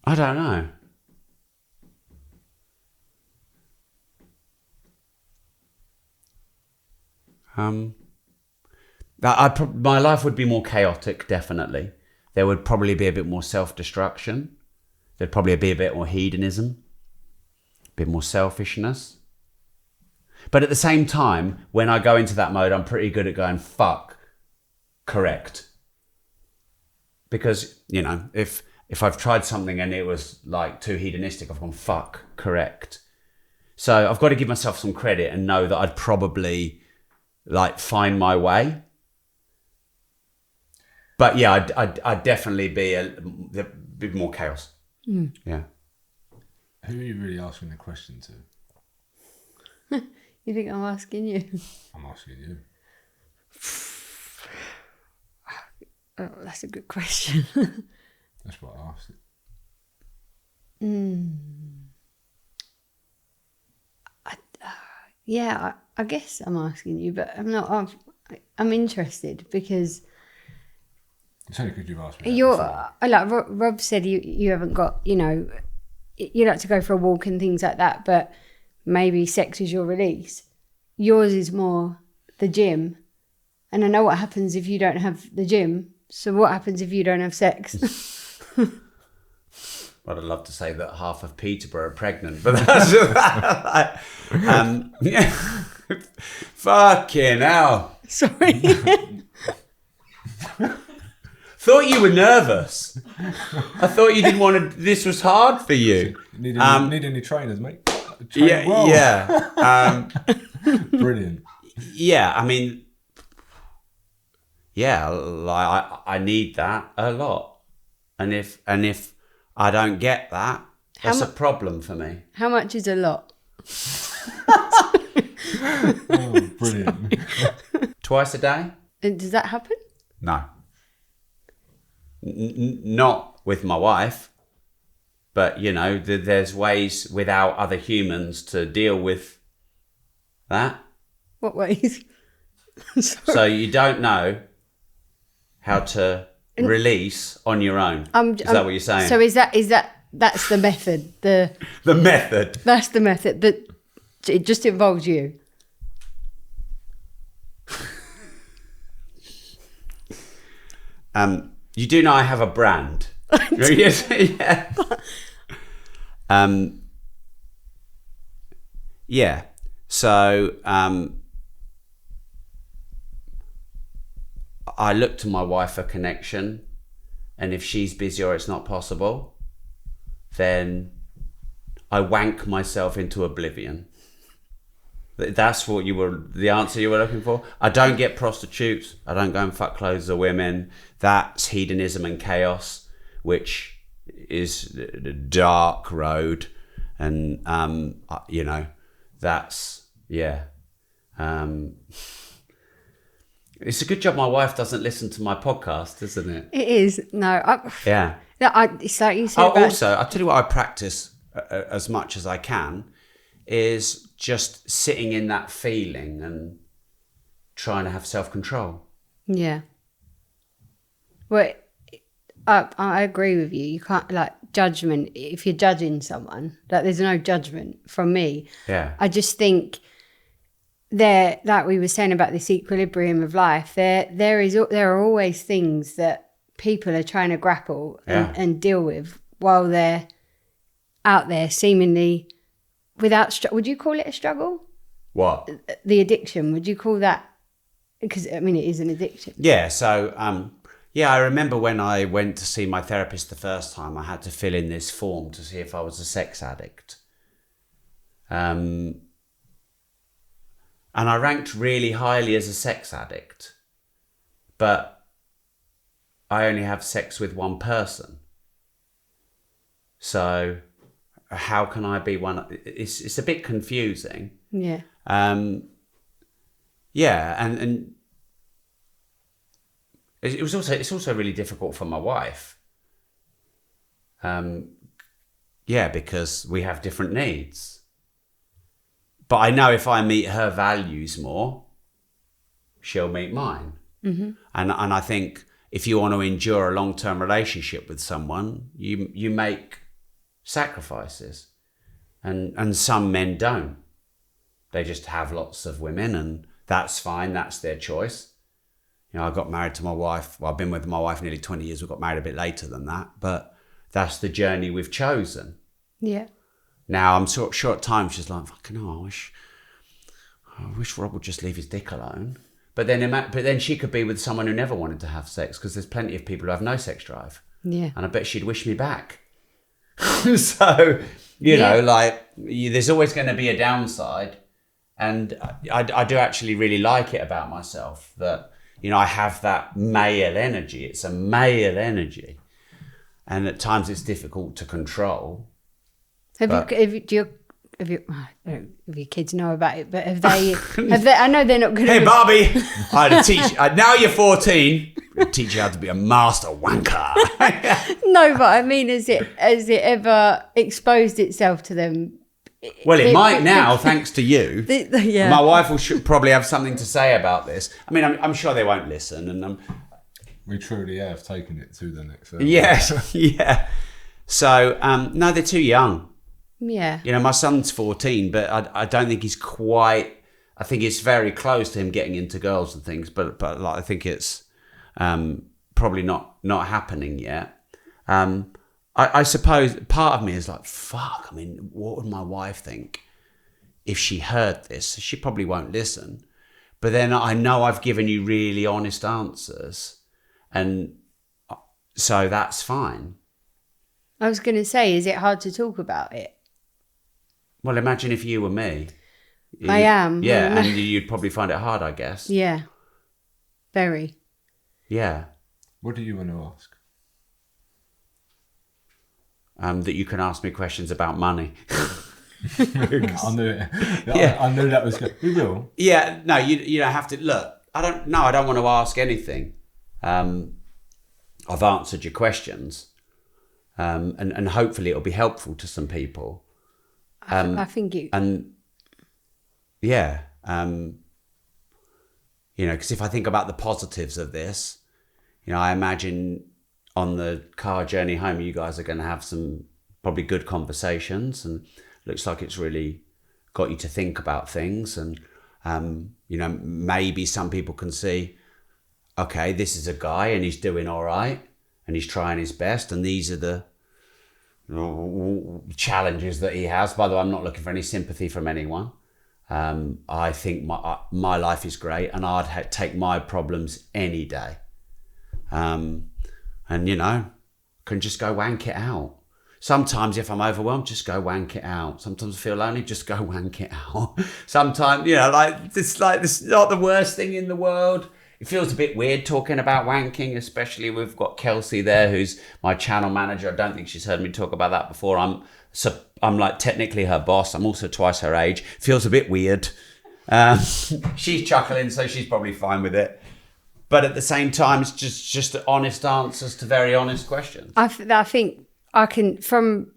I don't know. My life would be more chaotic, definitely. There would probably be a bit more self-destruction. There'd probably be a bit more hedonism, a bit more selfishness. But at the same time, when I go into that mode, I'm pretty good at going, fuck, correct. Because, you know, if I've tried something and it was like too hedonistic, I've gone, fuck, correct. So I've got to give myself some credit and know that I'd probably like find my way. But yeah, I'd definitely be a bit more chaos. Yeah. Who are you really asking the question to? You think I'm asking you? I'm asking you. Oh, that's a good question. That's what I asked it. Yeah, I guess I'm asking you, but I'm not. I'm interested because It's only because you've asked me. you're like Rob said. You haven't got, you know, you like to go for a walk and things like that, but maybe sex is your release. Yours is more the gym, and I know what happens if you don't have the gym. So what happens if you don't have sex? Well, I'd love to say that half of Peterborough are pregnant, but that's yeah. Fucking hell. Sorry. Thought you were nervous. I thought you didn't want to. This was hard for you. Need any trainers, mate? Train Yeah, well. yeah, Brilliant. yeah. I mean, yeah. Like I need that a lot, and if I don't get that, that's a problem for me. How much is a lot? Oh, brilliant. Twice a day? And does that happen? No. Not with my wife, but you know, there's ways without other humans to deal with that. What ways? So you don't know how to release on your own. Is that what you're saying? So that's the method. The method. That's the method that it just involves you. You do know I have a brand. Yes, yeah. Yeah. So I look to my wife for connection, and if she's busy or it's not possible, then I wank myself into oblivion. That's what the answer you were looking for. I don't get prostitutes. I don't go and fuck clothes of women. That's hedonism and chaos, which is the dark road. And, you know, that's, yeah. It's a good job my wife doesn't listen to my podcast, isn't it? It is. Yeah. It's like you said. Also, I'll tell you what I practice as much as I can is just sitting in that feeling and trying to have self-control. Yeah. Well, I agree with you. You can't, like, judgment, if you're judging someone, like, there's no judgment from me. Yeah. I just think there, like we were saying about this equilibrium of life, there are always things that people are trying to grapple and deal with while they're out there seemingly without, would you call it a struggle? What? The addiction, would you call that? Because, I mean, it is an addiction. Yeah, so, I remember when I went to see my therapist the first time, I had to fill in this form to see if I was a sex addict. And I ranked really highly as a sex addict, but I only have sex with one person. So how can I be one? It's a bit confusing. Yeah. Yeah, and it's also really difficult for my wife. Yeah, because we have different needs. But I know if I meet her values more, she'll meet mine. Mm-hmm. And I think if you want to endure a long-term relationship with someone, you make sacrifices. And some men don't. They just have lots of women and that's fine, that's their choice. You know, I got married to my wife. Well, I've been with my wife nearly 20 years. We got married a bit later than that, but that's the journey we've chosen. Yeah. Now I'm sort of short time. She's like, fucking hell, I wish Rob would just leave his dick alone. But then she could be with someone who never wanted to have sex, because there's plenty of people who have no sex drive. Yeah. And I bet she'd wish me back. So, you know, like, there's always going to be a downside. And I do actually really like it about myself that, you know, I have that male energy. It's a male energy. And at times it's difficult to control. If your kids know about it, but have they, I know they're not going to. Hey, Barbie, I'd teach, now you're 14, I'd teach you how to be a master wanker. No, but I mean, has it ever exposed itself to them? Well, it might now, thanks to you. Yeah. My wife will probably have something to say about this. I mean, I'm sure they won't listen. And we truly have taken it to the next level. yes, yeah. So, no, they're too young. Yeah. You know, my son's 14, but I don't think he's quite. I think it's very close to him getting into girls and things, but like, I think it's probably not happening yet. I suppose part of me is like, fuck. I mean, what would my wife think if she heard this? She probably won't listen. But then I know I've given you really honest answers, and so that's fine. I was going to say, is it hard to talk about it? Well, imagine if you were me. I am. Yeah, and you'd probably find it hard, I guess. Yeah. Very. Yeah. What do you want to ask? That you can ask me questions about money. I knew it. Yeah. I knew that was good. We will. Yeah, no, you don't have to. Look, I don't want to ask anything. I've answered your questions. And hopefully it'll be helpful to some people. I think it. And yeah, you know, because if I think about the positives of this, you know, I imagine on the car journey home, you guys are going to have some probably good conversations, and looks like it's really got you to think about things. And, you know, maybe some people can see, okay, this is a guy and he's doing all right and he's trying his best, and these are the challenges that he has. By the way, I'm not looking for any sympathy from anyone. I think my life is great, and I'd take my problems any day. And, you know, can just go wank it out. Sometimes if I'm overwhelmed, just go wank it out. Sometimes I feel lonely, just go wank it out. Sometimes, you know, this is not the worst thing in the world. It feels a bit weird talking about wanking, especially we've got Kelsey there, who's my channel manager. I don't think she's heard me talk about that before. I'm like technically her boss. I'm also twice her age. Feels a bit weird. She's chuckling, so she's probably fine with it. But at the same time, it's just honest answers to very honest questions. I think I can, from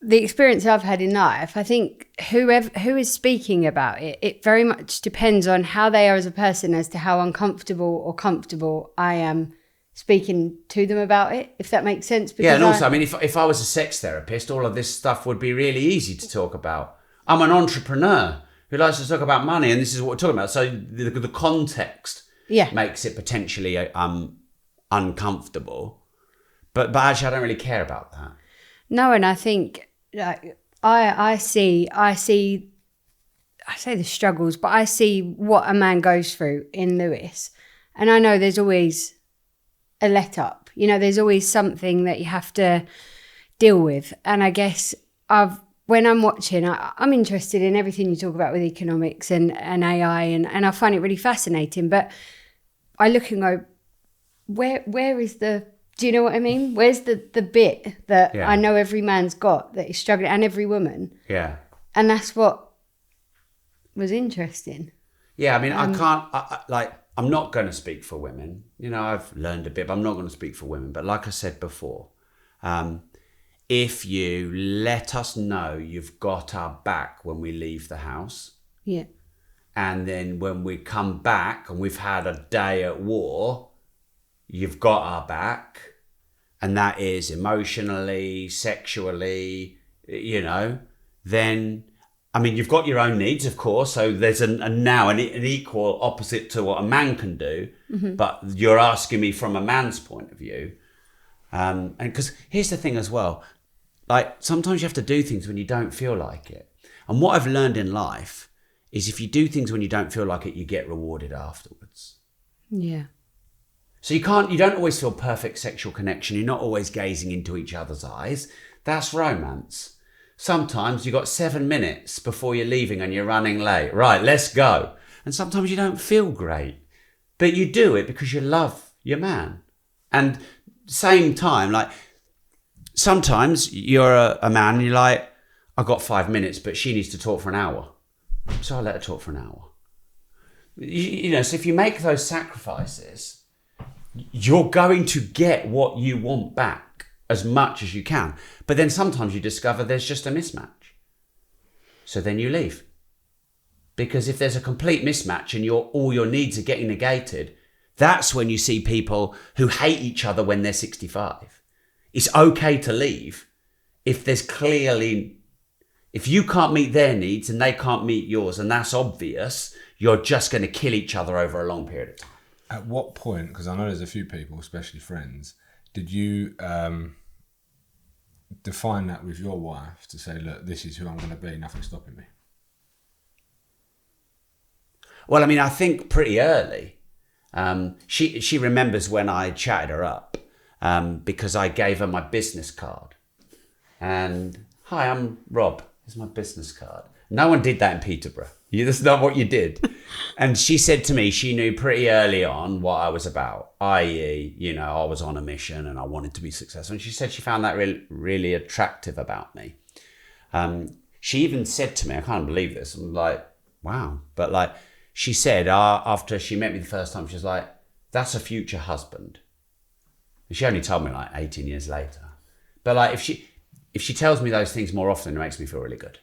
the experience I've had in life, I think who is speaking about it, it very much depends on how they are as a person as to how uncomfortable or comfortable I am speaking to them about it, if that makes sense. Because and also, I mean, if I was a sex therapist, all of this stuff would be really easy to talk about. I'm an entrepreneur who likes to talk about money, and this is what we're talking about. So the context makes it potentially uncomfortable. But actually, I don't really care about that. No, and I think like I see I say the struggles, but I see what a man goes through in Lewis, and I know there's always a let up. You know, there's always something that you have to deal with, and I guess when I'm watching, I'm interested in everything you talk about with economics and AI, and I find it really fascinating. But I look and go, where is the? Do you know what I mean? Where's the bit that I know every man's got that is struggling, and every woman? Yeah. And that's what was interesting. Yeah, I mean, I can't, I'm not going to speak for women. You know, I've learned a bit, but I'm not going to speak for women. But like I said before, if you let us know you've got our back when we leave the house. Yeah. And then when we come back and we've had a day at war, you've got our back, and that is emotionally, sexually, you know, then I mean, you've got your own needs, of course. So there's now an equal opposite to what a man can do. But you're asking me from a man's point of view. And because here's the thing as well, like sometimes you have to do things when you don't feel like it. And what I've learned in life is if you do things when you don't feel like it, you get rewarded afterwards. Yeah. So you don't always feel perfect sexual connection. You're not always gazing into each other's eyes. That's romance. Sometimes you got 7 minutes before you're leaving and you're running late. Right, let's go. And sometimes you don't feel great, but you do it because you love your man. And same time, like sometimes you're a man and you're like, I've got 5 minutes, but she needs to talk for an hour. So I let her talk for an hour. You know, so if you make those sacrifices, you're going to get what you want back as much as you can. But then sometimes you discover there's just a mismatch. So then you leave. Because if there's a complete mismatch and all your needs are getting negated, that's when you see people who hate each other when they're 65. It's okay to leave if you can't meet their needs and they can't meet yours, and that's obvious, you're just going to kill each other over a long period of time. At what point, because I know there's a few people, especially friends, did you define that with your wife to say, look, this is who I'm going to be, nothing's stopping me? Well, I mean, I think pretty early. She remembers when I chatted her up because I gave her my business card. And, hi, I'm Rob. Here's my business card. No one did that in Peterborough. That's not what you did. And she said to me she knew pretty early on what I was about, i.e., you know, I was on a mission and I wanted to be successful. And she said she found that really attractive about me. She even said to me, I can't believe this. I'm like, wow. But like, she said after she met me the first time, she was like, that's a future husband. And she only told me like 18 years later. But like, if she tells me those things more often, it makes me feel really good.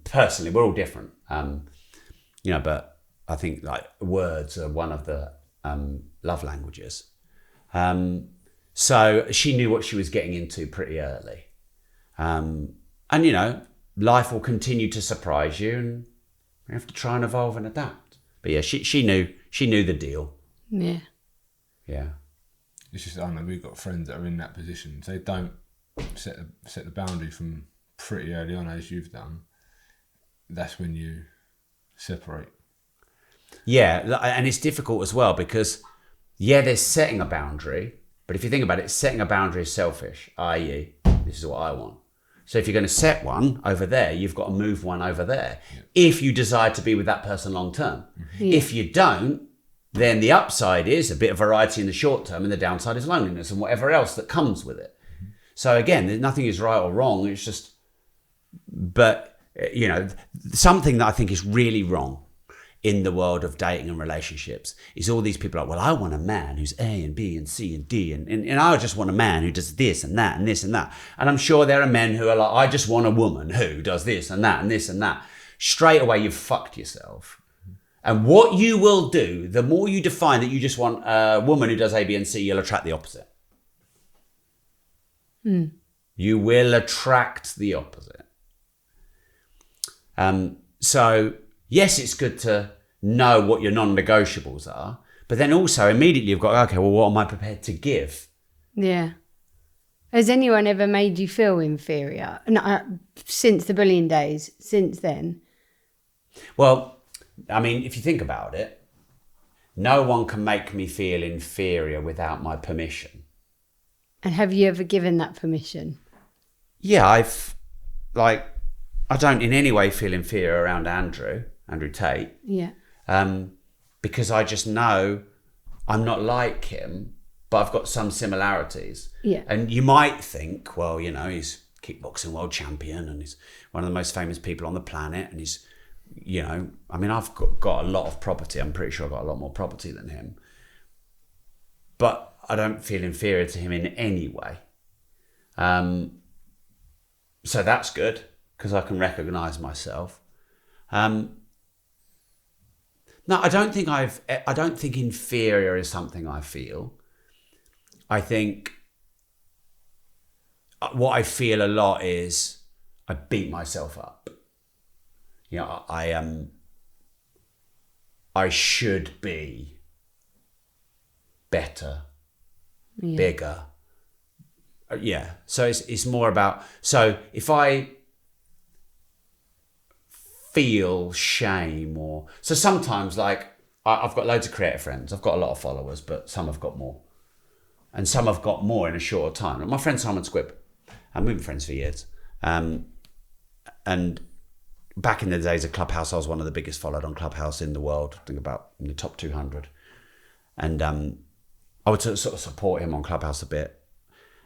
Personally, we're all different, you know, but I think like words are one of the love languages. So she knew what she was getting into pretty early. And, you know, life will continue to surprise you and you have to try and evolve and adapt. But yeah, she knew the deal. Yeah. Yeah. It's just, I know we've got friends that are in that position. So they don't set the boundary from pretty early on, as you've done. That's when you separate. Yeah, and it's difficult as well because, yeah, there's setting a boundary, but if you think about it, setting a boundary is selfish, i.e., this is what I want. So if you're going to set one over there, you've got to move one over there. Yeah. If you desire to be with that person long term. Mm-hmm. Yeah. If you don't, then the upside is a bit of variety in the short term and the downside is loneliness and whatever else that comes with it. Mm-hmm. So again, nothing is right or wrong. It's just, but, you know, something that I think is really wrong in the world of dating and relationships is all these people are like, well, I want a man who's A and B and C and D and I just want a man who does this and that and this and that. And I'm sure there are men who are like, I just want a woman who does this and that and this and that. Straight away, you've fucked yourself. And what you will do, the more you define that you just want a woman who does A, B and C, you'll attract the opposite. You will attract the opposite. So yes, it's good to know what your non-negotiables are, but then also immediately you've got, okay, well, what am I prepared to give? Yeah. Has anyone ever made you feel inferior? No, since the bullying days, since then? Well, I mean, if you think about it, no one can make me feel inferior without my permission. And have you ever given that permission? Yeah, I don't in any way feel inferior around Andrew Tate. Yeah. Because I just know I'm not like him, but I've got some similarities. Yeah. And you might think, well, you know, he's kickboxing world champion and he's one of the most famous people on the planet and he's, you know, I mean, I've got a lot of property. I'm pretty sure I've got a lot more property than him. But I don't feel inferior to him in any way. So that's good because I can recognise myself. No, I don't think inferior is something I feel. I think what I feel a lot is I beat myself up. You know, I should be better, bigger. Yeah. So it's more about, so if I feel shame so sometimes, like, I've got loads of creative friends. I've got a lot of followers, but some have got more. And some have got more in a shorter time. Like my friend Simon Squibb, and we've been friends for years. And back in the days of Clubhouse, I was one of the biggest followed on Clubhouse in the world. I think about in the top 200. And I would sort of support him on Clubhouse a bit.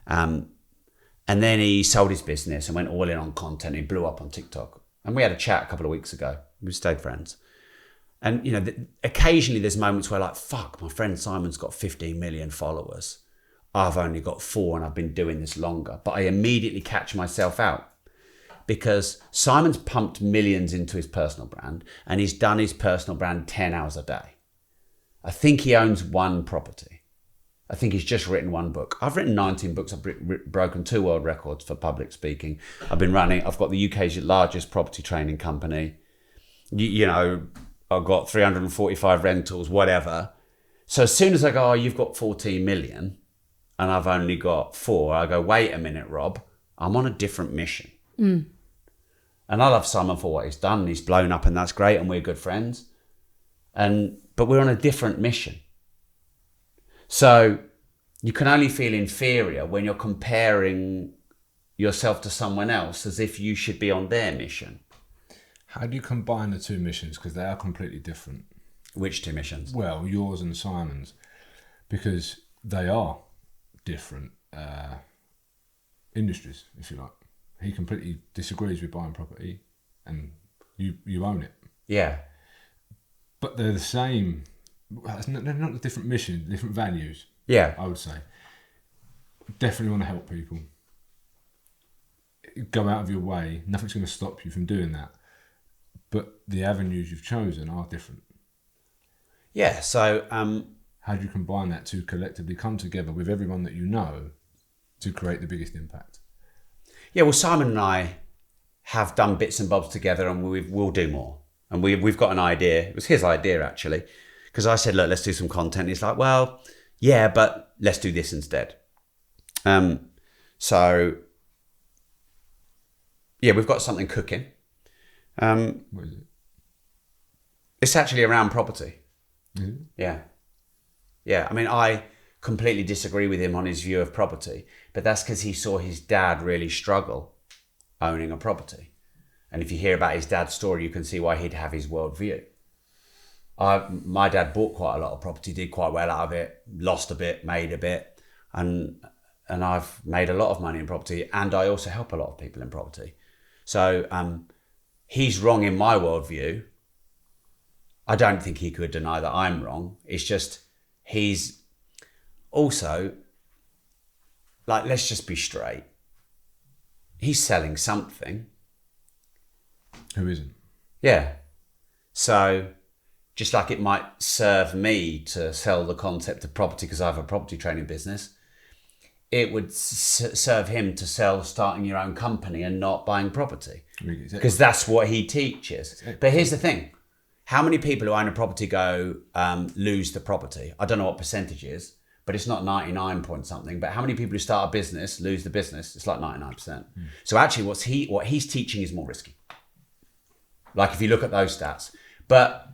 And then he sold his business and went all in on content. He blew up on TikTok. And we had a chat a couple of weeks ago. We stayed friends. And, you know, occasionally there's moments where, like, fuck, my friend Simon's got 15 million followers. I've only got 4 and I've been doing this longer. But I immediately catch myself out because Simon's pumped millions into his personal brand and he's done his personal brand 10 hours a day. I think he owns 1 property. I think he's just written 1 book. I've written 19 books. I've broken 2 world records for public speaking. I've got the UK's largest property training company. You know, I've got 345 rentals, whatever. So as soon as I go, oh, you've got 14 million and I've only got 4, I go, wait a minute, Rob, I'm on a different mission. And I love Simon for what he's done. He's blown up and that's great and we're good friends. But we're on a different mission. So you can only feel inferior when you're comparing yourself to someone else as if you should be on their mission. How do you combine the 2 missions? Because they are completely different. Which 2 missions? Well, yours and Simon's, because they are different industries, if you like. He completely disagrees with buying property and you own it. Yeah. But they're the same. They're not a different mission, different values. Yeah. I would say. Definitely want to help people. Go out of your way. Nothing's going to stop you from doing that. But the avenues you've chosen are different. Yeah. So how do you combine that to collectively come together with everyone that you know to create the biggest impact? Yeah, well, Simon and I have done bits and bobs together and we'll do more. And we've got an idea. It was his idea, actually. Because I said, look, let's do some content. He's like, well, yeah, but let's do this instead. So, yeah, we've got something cooking. What is it? It's actually around property. Is it? Yeah. Yeah, I mean, I completely disagree with him on his view of property, but that's because he saw his dad really struggle owning a property. And if you hear about his dad's story, you can see why he'd have his worldview. My dad bought quite a lot of property, did quite well out of it, lost a bit, made a bit, and I've made a lot of money in property, and I also help a lot of people in property. So he's wrong in my worldview. I don't think he could deny that I'm wrong. It's just he's also, like, let's just be straight. He's selling something. Who isn't? Yeah. So just like it might serve me to sell the concept of property because I have a property training business, it would serve him to sell starting your own company and not buying property. Because that's what he teaches. But here's the thing. How many people who own a property go lose the property? I don't know what percentage is, but it's not 99 point something. But how many people who start a business lose the business? It's like 99%. So actually what he's teaching is more risky. Like if you look at those stats. But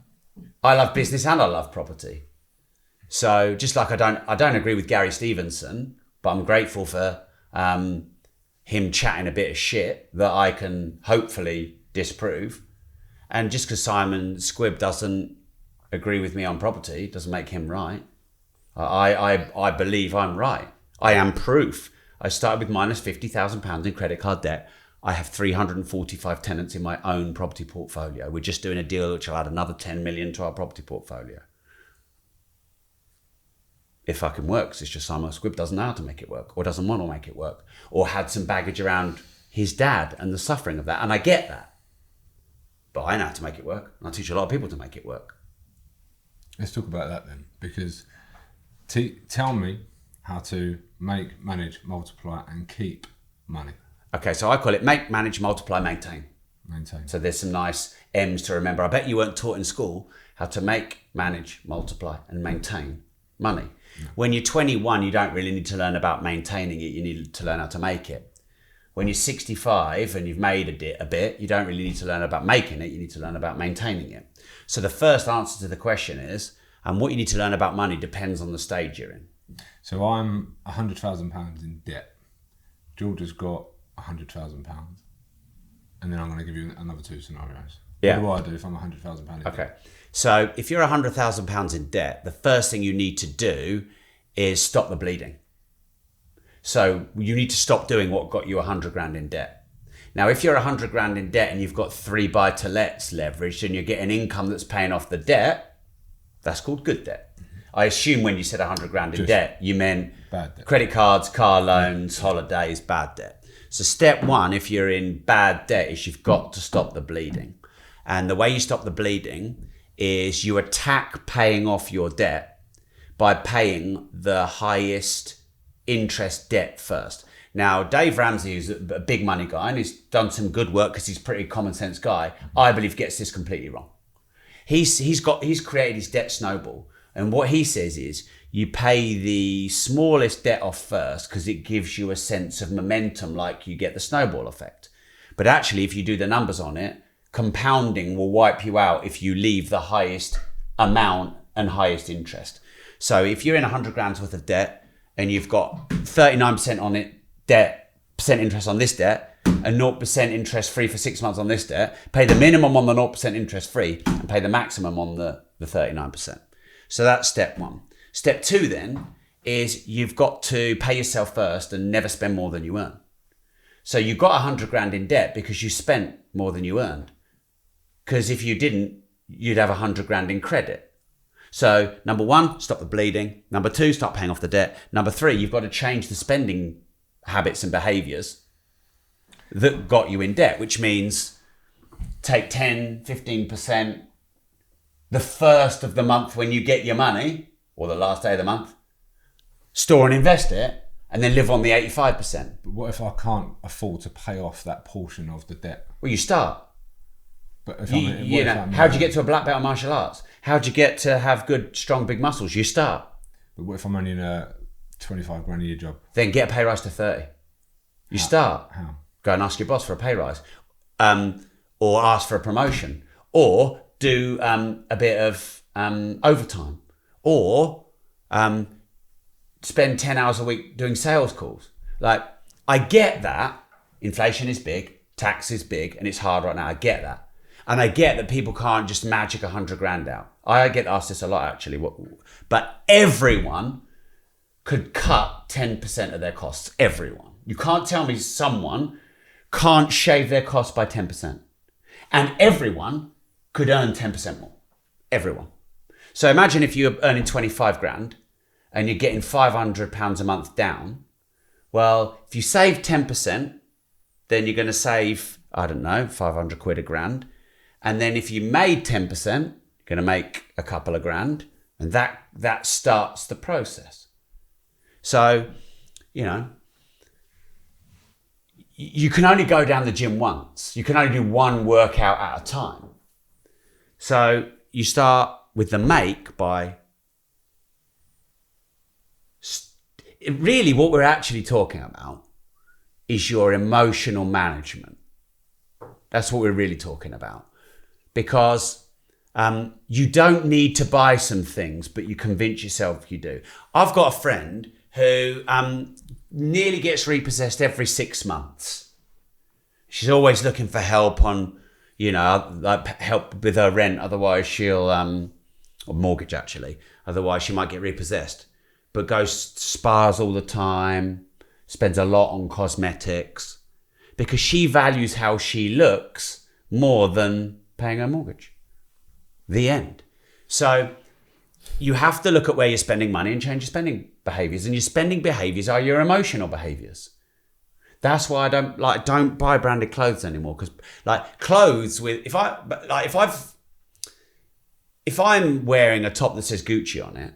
I love business and I love property. So just like I don't agree with Gary Stevenson, but I'm grateful for him chatting a bit of shit that I can hopefully disprove. And just because Simon Squibb doesn't agree with me on property doesn't make him right. I believe I'm right. I am proof. I started with minus £50,000 in credit card debt. I have 345 tenants in my own property portfolio. We're just doing a deal which will add another 10 million to our property portfolio. It fucking works. It's just Simon Squibb doesn't know how to make it work, or doesn't want to make it work, or had some baggage around his dad and the suffering of that. And I get that. But I know how to make it work. And I teach a lot of people to make it work. Let's talk about that then, because tell me how to make, manage, multiply and keep money. Okay, so I call it make, manage, multiply, maintain. maintain. So there's some nice M's to remember. I bet you weren't taught in school how to make, manage, multiply, and maintain money. When you're 21, you don't really need to learn about maintaining it. You need to learn how to make it. When you're 65 and you've made a bit, you don't really need to learn about making it. You need to learn about maintaining it. So the first answer to the question is, and what you need to learn about money depends on the stage you're in. So I'm £100,000 in debt. George has got £100,000. And then I'm going to give you another two scenarios. Yeah. What do I do if I'm £100,000 in debt? Okay. So if you're £100,000 in debt, the first thing you need to do is stop the bleeding. So you need to stop doing what got you 100 grand in debt. Now, if you're 100 grand in debt and you've got 3 buy-to-lets leveraged and you're getting income that's paying off the debt, that's called good debt. I assume when you said 100 grand in debt, you meant bad debt. Credit cards, car loans, holidays, bad debt. So step one, if you're in bad debt, is you've got to stop the bleeding. And the way you stop the bleeding is you attack paying off your debt by paying the highest interest debt first. Now, Dave Ramsey, who's a big money guy and he's done some good work because he's a pretty common sense guy, I believe gets this completely wrong. He's created his debt snowball. And what he says is you pay the smallest debt off first because it gives you a sense of momentum, like you get the snowball effect. But actually, if you do the numbers on it, compounding will wipe you out if you leave the highest amount and highest interest. So if you're in 100 grand's worth of debt and you've got 39% on it, percent interest on this debt, and 0% interest free for 6 months on this debt, pay the minimum on the 0% interest free and pay the maximum on the 39%. So that's step one. Step two then is you've got to pay yourself first and never spend more than you earn. So you got 100 grand in debt because you spent more than you earned. Because if you didn't, you'd have 100 grand in credit. So number one, stop the bleeding. Number two, start paying off the debt. Number three, you've got to change the spending habits and behaviors that got you in debt, which means take 10, 15% the first of the month when you get your money, or the last day of the month, store and invest it, and then live on the 85%. But what if I can't afford to pay off that portion of the debt? Well, you start. But if How'd you get to a black belt in martial arts? How'd you get to have good, strong, big muscles? You start. But what if I'm only in a 25 grand a year job? Then get a pay rise to 30. You start. How? Go and ask your boss for a pay rise, or ask for a promotion, or do a bit of overtime, or spend 10 hours a week doing sales calls. Like, I get that inflation is big, tax is big, and it's hard right now. I get that. And I get that people can't just magic 100 grand out. I get asked this a lot, actually. But everyone could cut 10% of their costs. Everyone. You can't tell me someone can't shave their costs by 10%. And everyone could earn 10% more. Everyone. So imagine if you're earning 25 grand and you're getting £500 a month down. Well, if you save 10%, then you're going to save, I don't know, 500 quid a grand. And then if you made 10%, you're going to make a couple of grand. And that starts the process. So, you can only go down the gym once. You can only do one workout at a time. So you start with the make by... Really, what we're actually talking about is your emotional management. That's what we're really talking about. Because you don't need to buy some things, but you convince yourself you do. I've got a friend who nearly gets repossessed every 6 months. She's always looking for help on, like help with her rent. Otherwise she'll, or mortgage actually. Otherwise she might get repossessed. But goes to spas all the time, spends a lot on cosmetics because she values how she looks more than paying her mortgage. The end. So you have to look at where you're spending money and change your spending behaviors. And your spending behaviors are your emotional behaviors. That's why I don't buy branded clothes anymore. Because clothes with, if I'm wearing a top that says Gucci on it,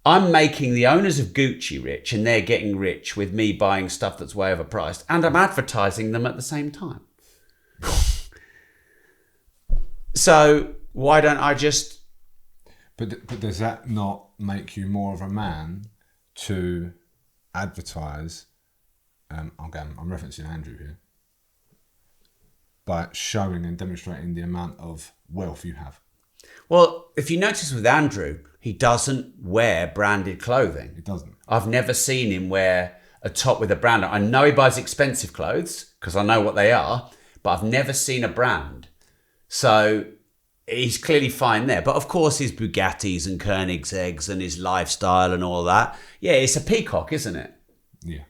I'm making the owners of Gucci rich and they're getting rich with me buying stuff that's way overpriced. And I'm advertising them at the same time. So why don't I just... But does that not make you more of a man to advertise? I'm referencing Andrew here. By showing and demonstrating the amount of wealth you have. Well, if you notice with Andrew, he doesn't wear branded clothing. He doesn't. I've never seen him wear a top with a brand. I know he buys expensive clothes because I know what they are, but I've never seen a brand. So he's clearly fine there. But of course, his Bugattis and Koenigseggs and his lifestyle and all that. Yeah, it's a peacock, isn't it? Yeah.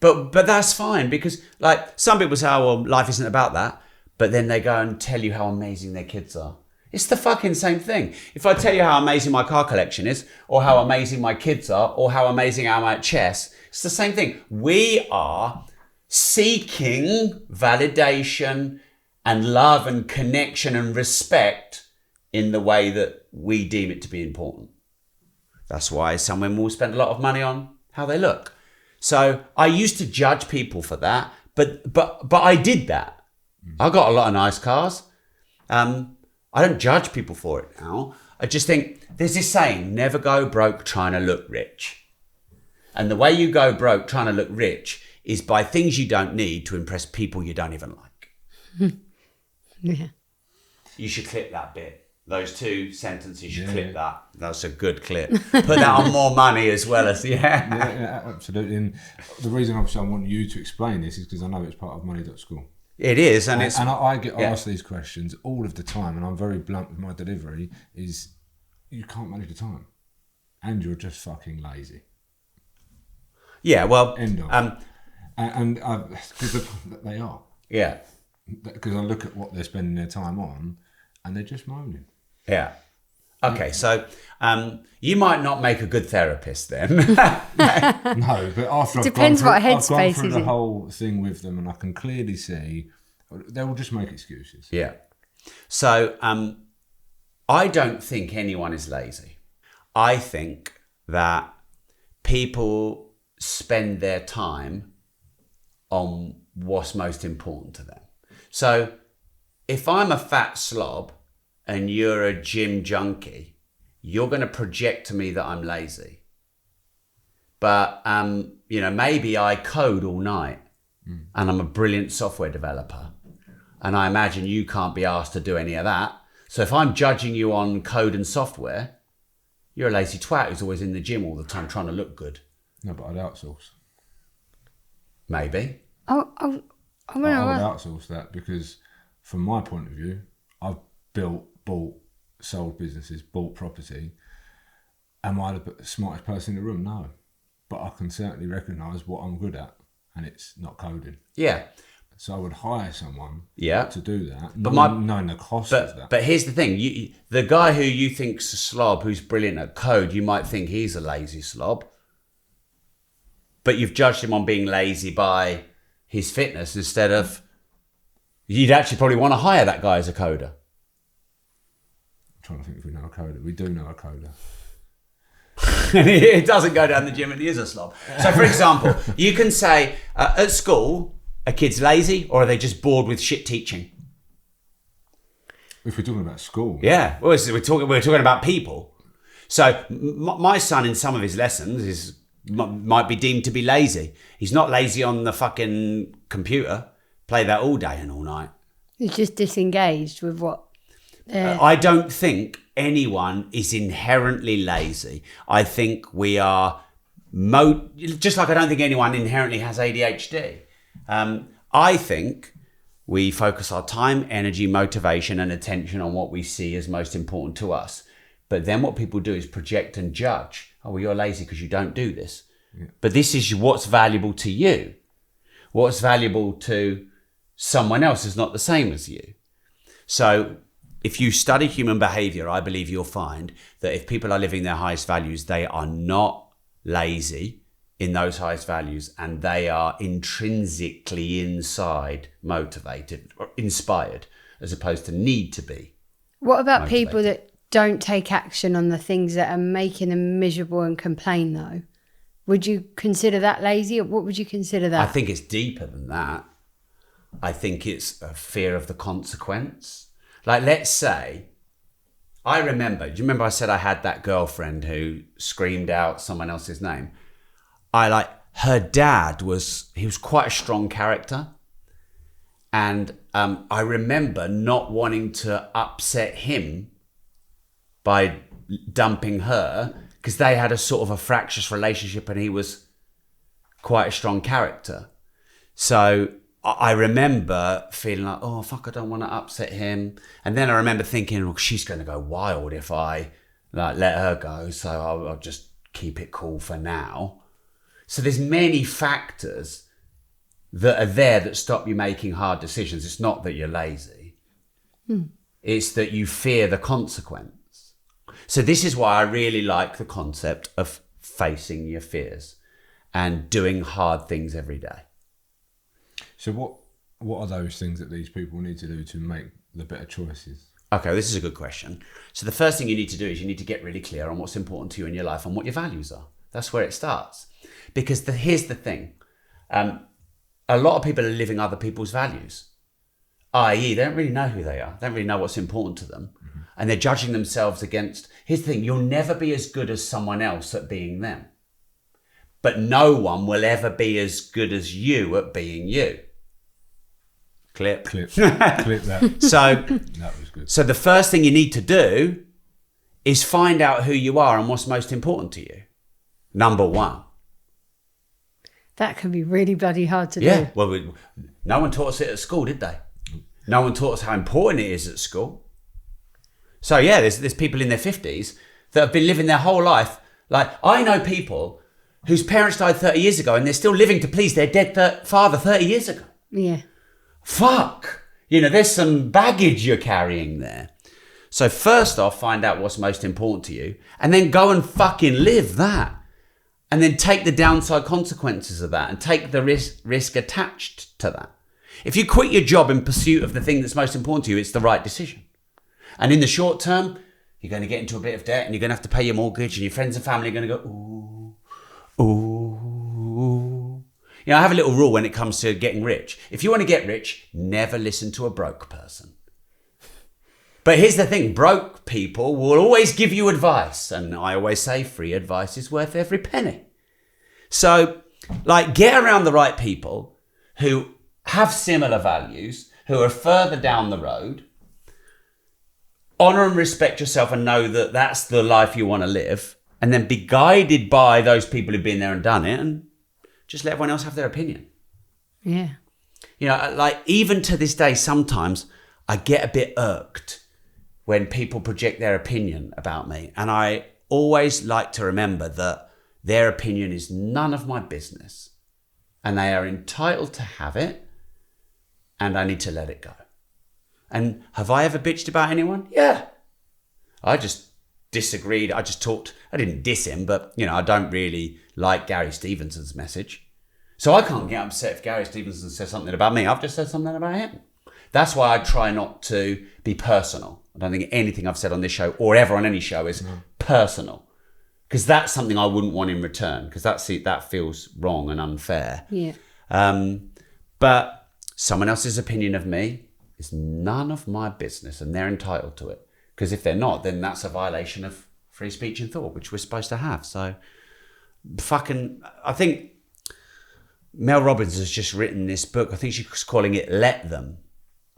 But that's fine because, like, some people say, oh, well, life isn't about that. But then they go and tell you how amazing their kids are. It's the fucking same thing. If I tell you how amazing my car collection is, or how amazing my kids are, or how amazing I am at chess, it's the same thing. We are seeking validation and love and connection and respect in the way that we deem it to be important. That's why some women will spend a lot of money on how they look. So I used to judge people for that, but I did that. I got a lot of nice cars. I don't judge people for it now. I just think there's this saying, never go broke trying to look rich. And the way you go broke trying to look rich is by things you don't need to impress people you don't even like. Yeah. You should clip that bit. Those two sentences, you should clip that. That's a good clip. Put that on more money as well as, Yeah, absolutely. And the reason obviously I want you to explain this is because I know it's part of Money.school. It is, and I get asked these questions all of the time, and I'm very blunt with my delivery. Is you can't manage the time, and you're just fucking lazy. Yeah, well, End of. And because they are. Yeah, because I look at what they're spending their time on, and they're just moaning. Yeah. Okay, so you might not make a good therapist then. No, but after Depends what I've headspace gone through is the in. whole thing with them, and I can clearly see they will just make excuses. Yeah. So I don't think anyone is lazy. I think that people spend their time on what's most important to them. So if I'm a fat slob and you're a gym junkie, you're going to project to me that I'm lazy. But, maybe I code all night and I'm a brilliant software developer. And I imagine you can't be asked to do any of that. So if I'm judging you on code and software, you're a lazy twat who's always in the gym all the time trying to look good. No, but I'd outsource. Maybe. I I would outsource that because, from my point of view, I've bought, sold businesses, bought property. Am I the smartest person in the room? No. But I can certainly recognise what I'm good at, and it's not coding. Yeah. So I would hire someone Yeah. to do that, But knowing the cost of that. But here's the thing. The guy who you think's a slob, who's brilliant at code, you might think he's a lazy slob. But you've judged him on being lazy by his fitness instead of... You'd actually probably want to hire that guy as a coder. I'm trying to think if we know a coder. We do know a coder. He doesn't go down the gym and he is a slob. So, for example, you can say, at school, are kids lazy or are they just bored with shit teaching? If we're talking about school. Yeah, well, we're talking about people. So my son in some of his lessons might be deemed to be lazy. He's not lazy on the fucking computer. Play that all day and all night. He's just disengaged with what. I don't think anyone is inherently lazy. I think we are just like I don't think anyone inherently has ADHD. I think we focus our time, energy, motivation, and attention on what we see as most important to us. But then what people do is project and judge. Oh, well, you're lazy because you don't do this. Yeah. But this is what's valuable to you. What's valuable to someone else is not the same as you. So if you study human behavior, I believe you'll find that if people are living their highest values, they are not lazy in those highest values, and they are intrinsically inside motivated or inspired, as opposed to need to be. What about motivated. people that don't take action on the things that are making them miserable and complain, though? Would you consider that lazy, or what would you consider that? I think it's deeper than that. I think it's a fear of the consequence. Like, let's say, do you remember I said I had that girlfriend who screamed out someone else's name? Her dad he was quite a strong character. And I remember not wanting to upset him by dumping her, because they had a sort of a fractious relationship and he was quite a strong character. So I remember feeling like, oh, fuck, I don't want to upset him. And then I remember thinking, well, she's going to go wild if I let her go. So I'll just keep it cool for now. So there's many factors that are there that stop you making hard decisions. It's not that you're lazy. It's that you fear the consequence. So this is why I really like the concept of facing your fears and doing hard things every day. So what are those things that these people need to do to make the better choices? Okay, this is a good question. So the first thing you need to do is you need to get really clear on what's important to you in your life and what your values are. That's where it starts. Because here's the thing. A lot of people are living other people's values, i.e. they don't really know who they are. They don't really know what's important to them. Mm-hmm. And they're judging themselves against... Here's the thing. You'll never be as good as someone else at being them. But no one will ever be as good as you at being you. Clip that. So that was good. So the first thing you need to do is find out who you are and what's most important to you. Number one. That can be really bloody hard to Yeah. do. Well, no one taught us it at school, did they? No one taught us how important it is at school. So yeah, there's people in their 50s that have been living their whole life. Like, I know people whose parents died 30 years ago and they're still living to please their dead father 30 years ago. Yeah. Fuck. There's some baggage you're carrying there. So first off, find out what's most important to you and then go and fucking live that. And then take the downside consequences of that and take the risk attached to that. If you quit your job in pursuit of the thing that's most important to you, it's the right decision. And in the short term, you're going to get into a bit of debt and you're going to have to pay your mortgage and your friends and family are going to go, ooh, ooh. I have a little rule when it comes to getting rich. If you want to get rich, never listen to a broke person. But here's the thing, broke people will always give you advice. And I always say free advice is worth every penny. So, get around the right people who have similar values, who are further down the road. Honour and respect yourself and know that that's the life you want to live. And then be guided by those people who've been there and done it. And just let everyone else have their opinion. Yeah. Even to this day, sometimes I get a bit irked when people project their opinion about me. And I always like to remember that their opinion is none of my business. And they are entitled to have it. And I need to let it go. And have I ever bitched about anyone? Yeah. I just disagreed. I didn't diss him, but, I don't really like Gary Stevenson's message. So I can't get upset if Gary Stevenson says something about me. I've just said something about him. That's why I try not to be personal. I don't think anything I've said on this show or ever on any show is personal, because that's something I wouldn't want in return, because that feels wrong and unfair. Yeah. But someone else's opinion of me is none of my business, and they're entitled to it. Because if they're not, then that's a violation of free speech and thought, which we're supposed to have. So I think Mel Robbins has just written this book. I think she's calling it Let Them.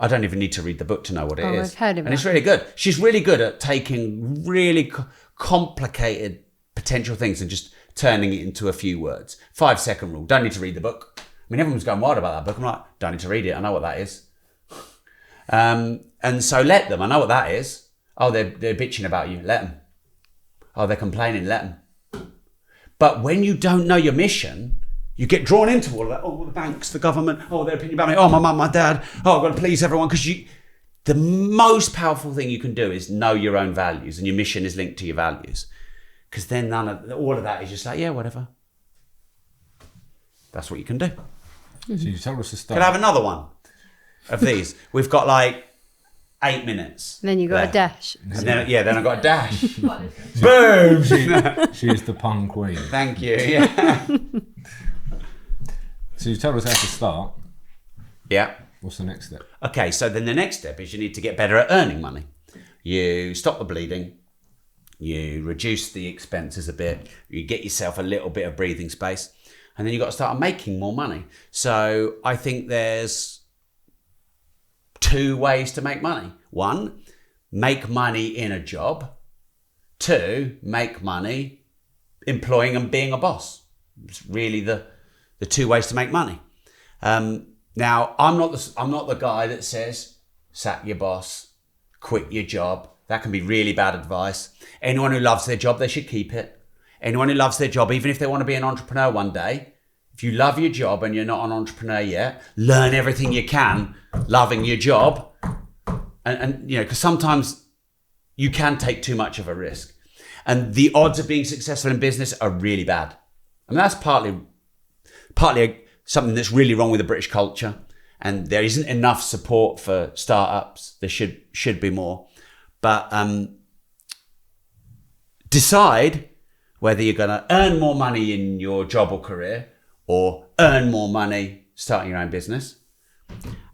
I don't even need to read the book to know what it is. I've heard of it. And it's really good. She's really good at taking really complicated potential things and just turning it into a few words. 5-second rule. Don't need to read the book. I mean, everyone's going wild about that book. I'm like, don't need to read it. I know what that is. And so let them. I know what that is. Oh, they're bitching about you. Let them. Oh, they're complaining. Let them. But when you don't know your mission, you get drawn into all of that. Oh, the banks, the government. Oh, their opinion about me. Oh, my mum, my dad. Oh, I've got to please everyone. Because the most powerful thing you can do is know your own values, and your mission is linked to your values. Because then all of that is just like, yeah, whatever. That's what you can do. So you told us to start. Can I have another one of these? We've got 8 minutes. And then you got left. a dash. And then I got a dash. Boom! She is the pun queen. Thank you. Yeah. So you told us how to start. Yeah. What's the next step? Okay, so then the next step is you need to get better at earning money. You stop the bleeding, you reduce the expenses a bit, you get yourself a little bit of breathing space, and then you've got to start making more money. So I think there's 2 ways to make money. 1, make money in a job. 2, make money employing and being a boss. It's really the 2 ways to make money. Now, I'm not the guy that says sack your boss, quit your job. That can be really bad advice. Anyone who loves their job, they should keep it. Anyone who loves their job, even if they want to be an entrepreneur one day, if you love your job and you're not an entrepreneur yet, learn everything you can loving your job. And you know, because sometimes you can take too much of a risk. And the odds of being successful in business are really bad. I mean, that's partly something that's really wrong with the British culture, and there isn't enough support for startups. There should be more. But decide whether you're going to earn more money in your job or career, or earn more money starting your own business.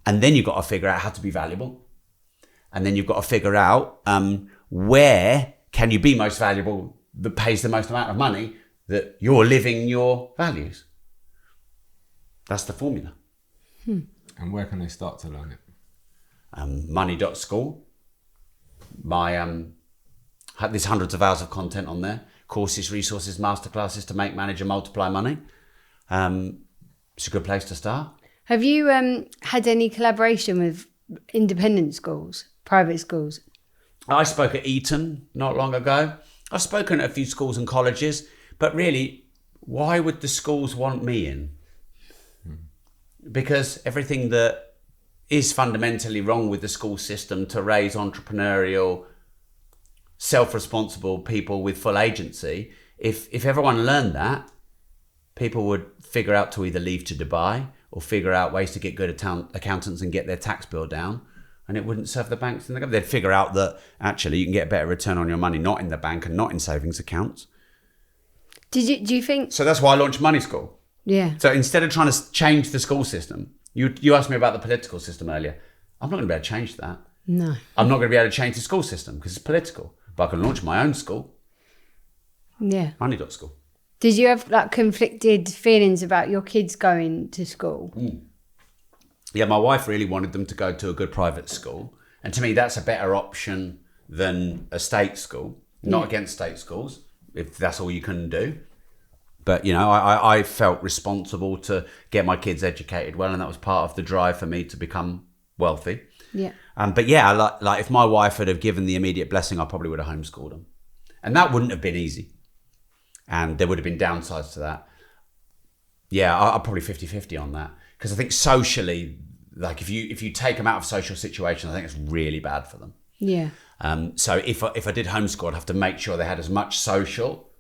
And then you've got to figure out how to be valuable. And then you've got to figure out where can you be most valuable that pays the most amount of money that you're living your values. That's the formula. And where can they start to learn it? Money.school. There's hundreds of hours of content on there. Courses, resources, masterclasses to make, manage and multiply money. It's a good place to start. Have you had any collaboration with independent schools, private schools? I spoke at Eton not long ago. I've spoken at a few schools and colleges, but really, why would the schools want me in? Because everything that is fundamentally wrong with the school system to raise entrepreneurial, self-responsible people with full agency, if everyone learned that, people would figure out to either leave to Dubai or figure out ways to get good accountants and get their tax bill down, and it wouldn't serve the banks and the government. They'd figure out that actually you can get a better return on your money not in the bank and not in savings accounts. Do you think? So that's why I launched Money School. Yeah. So instead of trying to change the school system, you asked me about the political system earlier. I'm not going to be able to change that. No. I'm not going to be able to change the school system because it's political. But I can launch my own school. Yeah. Money.school. Did you have like conflicted feelings about your kids going to school? Yeah, my wife really wanted them to go to a good private school. And to me, that's a better option than a state school. Not against state schools, if that's all you can do. But, you know, I felt responsible to get my kids educated well, and that was part of the drive for me to become wealthy. Yeah. But yeah, like if my wife had have given the immediate blessing, I probably would have homeschooled them. And that wouldn't have been easy. And there would have been downsides to that. Yeah, I'm probably 50-50 on that. Because I think socially, like if you take them out of social situations, I think it's really bad for them. Yeah. So if I did homeschool, I'd have to make sure they had as much social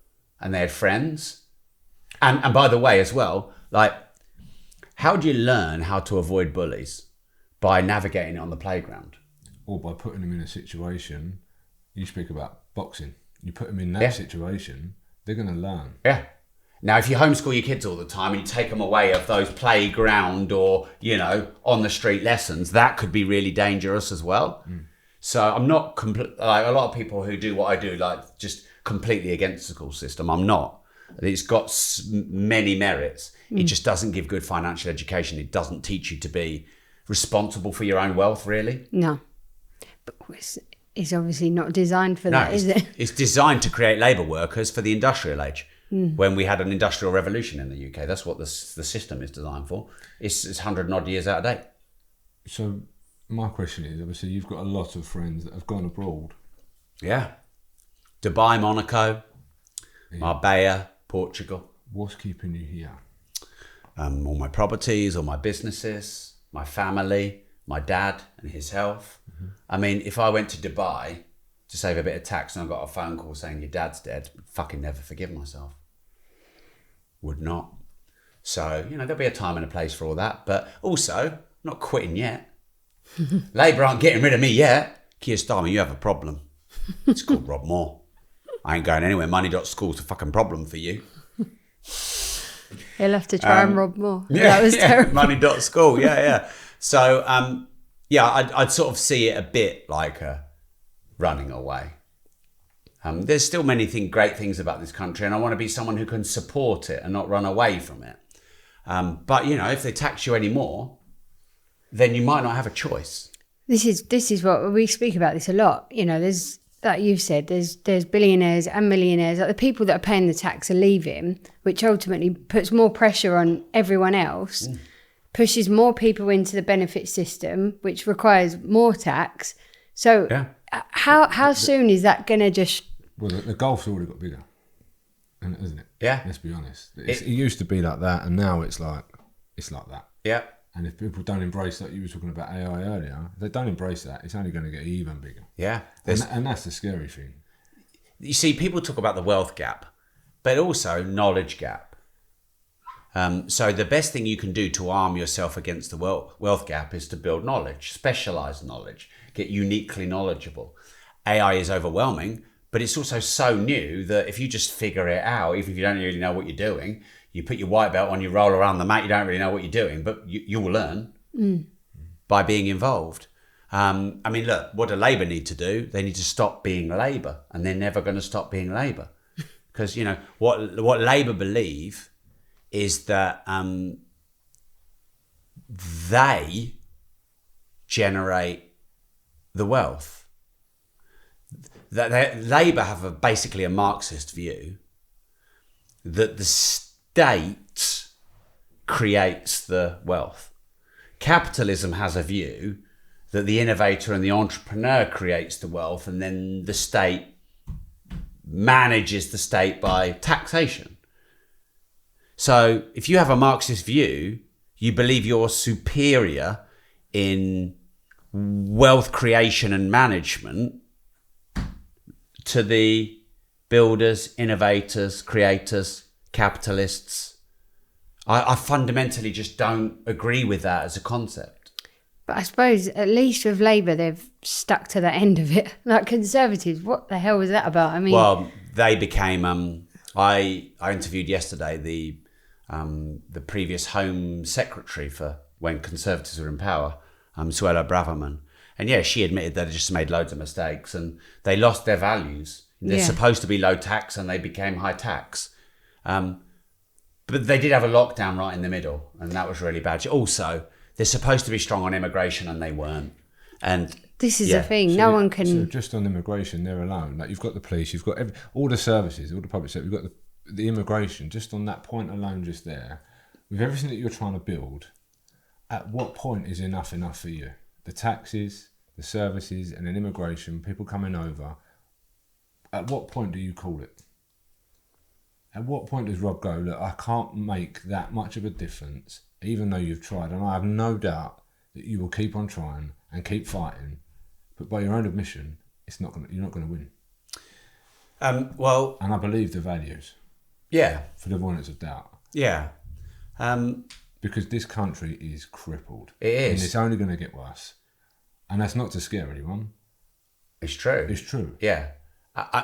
and they had friends. And by the way, as well, like, how do you learn how to avoid bullies? By navigating it on the playground. Or by putting them in a situation, you speak about boxing, you put them in that situation, they're going to learn. Yeah. Now, if you homeschool your kids all the time and you take them away of those playground or, you know, on the street lessons, that could be really dangerous as well. So I'm not, like a lot of people who do what I do, like just completely against the school system. I'm not. It's got many merits. It just doesn't give good financial education. It doesn't teach you to be responsible for your own wealth, really. No. But it's obviously not designed for that, is it? It's designed to create labour workers for the industrial age. When we had an industrial revolution in the UK, that's what the system is designed for. It's 100 and odd years out of date. So my question is, obviously you've got a lot of friends that have gone abroad. Yeah. Dubai, Monaco, Marbella, Portugal. What's keeping you here? All my properties, all my businesses, my family, my dad and his health. I mean, if I went to Dubai to save a bit of tax and I got a phone call saying your dad's dead, I'd fucking never forgive myself. Would not. So, you know, there'll be a time and a place for all that. But also, not quitting yet. Labour aren't getting rid of me yet. Keir Starmer, you have a problem. It's called Rob Moore. I ain't going anywhere. Money.school's a fucking problem for you. He'll have to try and rob more. Yeah, That was terrible. Money.school, yeah. So, yeah, I'd sort of see it a bit like a running away. There's still many great things about this country, and I want to be someone who can support it and not run away from it. But, you know, if they tax you anymore, then you might not have a choice. This is what we speak about this a lot. You know, there's, like you've said, there's billionaires and millionaires. Like the people that are paying the tax are leaving, which ultimately puts more pressure on everyone else, pushes more people into the benefit system, which requires more tax. So how soon is that going to just... Well, the gulf's already got bigger, isn't it? Yeah. Let's be honest. It used to be like that, and now it's like that. Yeah. And if people don't embrace that, you were talking about AI earlier, if they don't embrace that, it's only going to get even bigger. Yeah. And that's the scary thing. You see, people talk about the wealth gap, but also knowledge gap. So the best thing you can do to arm yourself against the wealth gap is to build knowledge, specialized knowledge, get uniquely knowledgeable. AI is overwhelming, but it's also so new that if you just figure it out, even if you don't really know what you're doing, you put your white belt on, you roll around the mat, you don't really know what you're doing, but you will learn by being involved. I mean, look, what do Labour need to do? They need to stop being Labour, and they're never going to stop being Labour. Because, you know, what Labour believe is that they generate the wealth. That Labour have basically a Marxist view that the state creates the wealth. Capitalism has a view that the innovator and the entrepreneur creates the wealth, and then the state manages the state by taxation. So if you have a Marxist view, you believe you're superior in wealth creation and management to the builders, innovators, creators, capitalists. I fundamentally just don't agree with that as a concept. But I suppose at least with Labour, they've stuck to the end of it. Like Conservatives, what the hell was that about? I mean, well, they became. I interviewed yesterday the previous Home Secretary for when Conservatives were in power, Suella Braverman, and yeah, she admitted that they just made loads of mistakes and they lost their values. They're supposed to be low tax and they became high tax. But they did have a lockdown right in the middle, and that was really bad. Also, they're supposed to be strong on immigration, and they weren't. And this is the thing. No one can... So just on immigration, there alone, like you've got the police, you've got all the services, all the public sector, you've got the immigration, just on that point alone, just there, with everything that you're trying to build, at what point is enough for you? The taxes, the services, and then immigration, people coming over. At what point do you call it? At what point does Rob go, look, I can't make that much of a difference, even though you've tried, and I have no doubt that you will keep on trying and keep fighting, but by your own admission, you're not going to win. Well, and I believe the values. Yeah. For the avoidance of doubt. Yeah. Because this country is crippled. It is. And it's only going to get worse. And that's not to scare anyone. It's true. It's true. Yeah.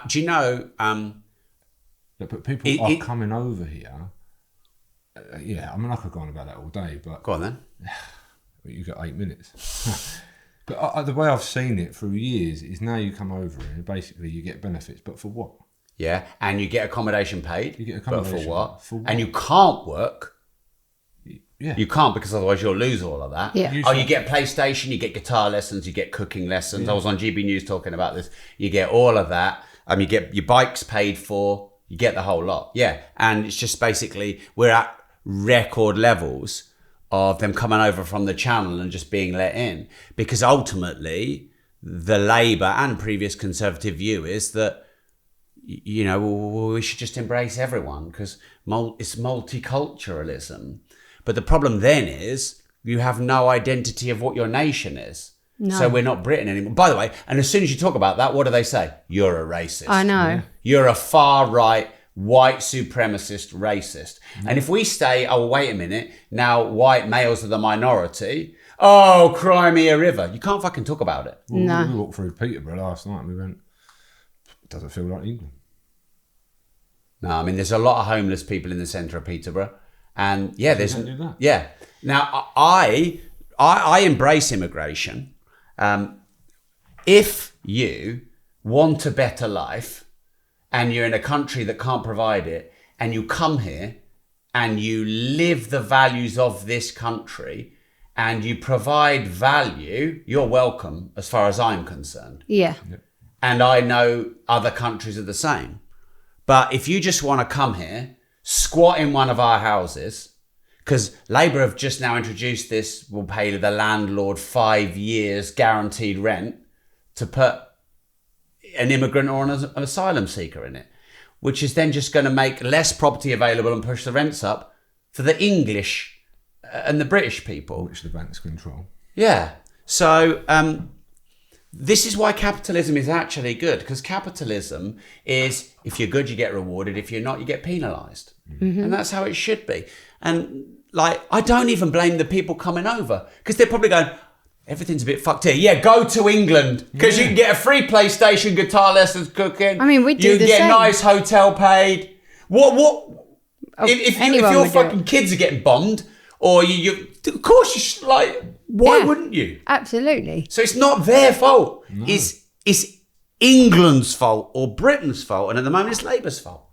Do you know... but people are coming over here. I mean, I could go on about that all day, but... Go on then. You got 8 minutes. But the way I've seen it through years is now you come over here and basically you get benefits, but for what? Yeah, and you get accommodation paid. You get accommodation. But for what? For what? And you can't work. Yeah. You can't, because otherwise you'll lose all of that. Yeah. You get PlayStation, you get guitar lessons, you get cooking lessons. I was on GB News talking about this. You get all of that. You get your bikes paid for. You get the whole lot. Yeah. And it's just basically, we're at record levels of them coming over from the channel and just being let in. Because ultimately, the Labour and previous Conservative view is that, you know, we should just embrace everyone because it's multiculturalism. But the problem then is you have no identity of what your nation is. No. So we're not Britain anymore. By the way, and as soon as you talk about that, what do they say? You're a racist. I know. Yeah. You're a far-right, white supremacist racist. Mm. And if we say, oh, wait a minute, now white males are the minority, oh, cry me a river. You can't fucking talk about it. Well, no. We walked through Peterborough last night and we went, doesn't feel like England. No, I mean, there's a lot of homeless people in the centre of Peterborough. And yeah, do that. Yeah. Now, I I embrace immigration. If you want a better life and you're in a country that can't provide it, and you come here and you live the values of this country and you provide value, you're welcome as far as I'm concerned. Yeah. And I know other countries are the same. But if you just want to come here, squat in one of our houses, because Labour have just now introduced this, will pay the landlord 5 years guaranteed rent to put an immigrant or an asylum seeker in it, which is then just going to make less property available and push the rents up for the English and the British people. Which the banks control. Yeah. So this is why capitalism is actually good, because capitalism is, if you're good, you get rewarded. If you're not, you get penalised. Mm-hmm. And that's how it should be. And like, I don't even blame the people coming over, because they're probably going, everything's a bit fucked here. Yeah, go to England, because you can get a free PlayStation, guitar lessons, cooking. I mean, we do you the get same. a nice hotel paid. If your fucking kids are getting bombed, or you of course you should, like, why wouldn't you? Absolutely. So it's not their fault. No. It's England's fault or Britain's fault, and at the moment it's Labour's fault.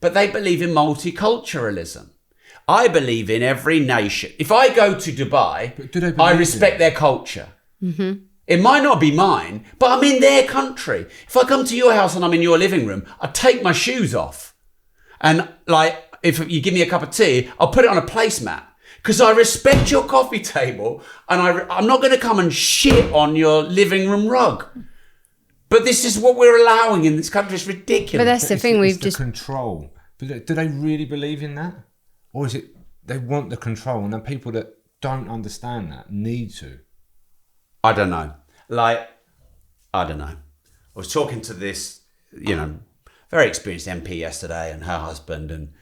But they believe in multiculturalism. I believe in every nation. If I go to Dubai, I respect their culture. Mm-hmm. It might not be mine, but I'm in their country. If I come to your house and I'm in your living room, I take my shoes off. And like, if you give me a cup of tea, I'll put it on a placemat. Because I respect your coffee table, and I'm not going to come and shit on your living room rug. But this is what we're allowing in this country. It's ridiculous. But that's the thing, we've just... control. But do they really believe in that? Or is it they want the control, and the people that don't understand that need to? I don't know. Like, I don't know. I was talking to this, very experienced MP yesterday, and her husband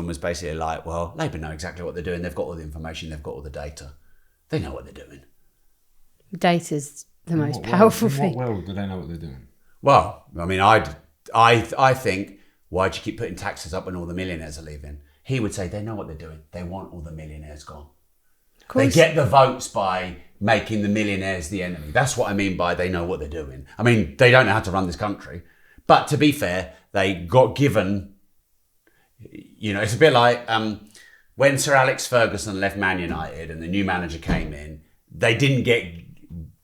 was basically like, well, Labour know exactly what they're doing. They've got all the information. They've got all the data. They know what they're doing. Data's the most powerful thing. In what world do they know what they're doing? Well, I mean, I think, why'd you keep putting taxes up when all the millionaires are leaving? He would say they know what they're doing. They want all the millionaires gone. They get the votes by making the millionaires the enemy. That's what I mean by they know what they're doing. I mean, they don't know how to run this country. But to be fair, they got given... it's a bit like when Sir Alex Ferguson left Man United and the new manager came in, they didn't get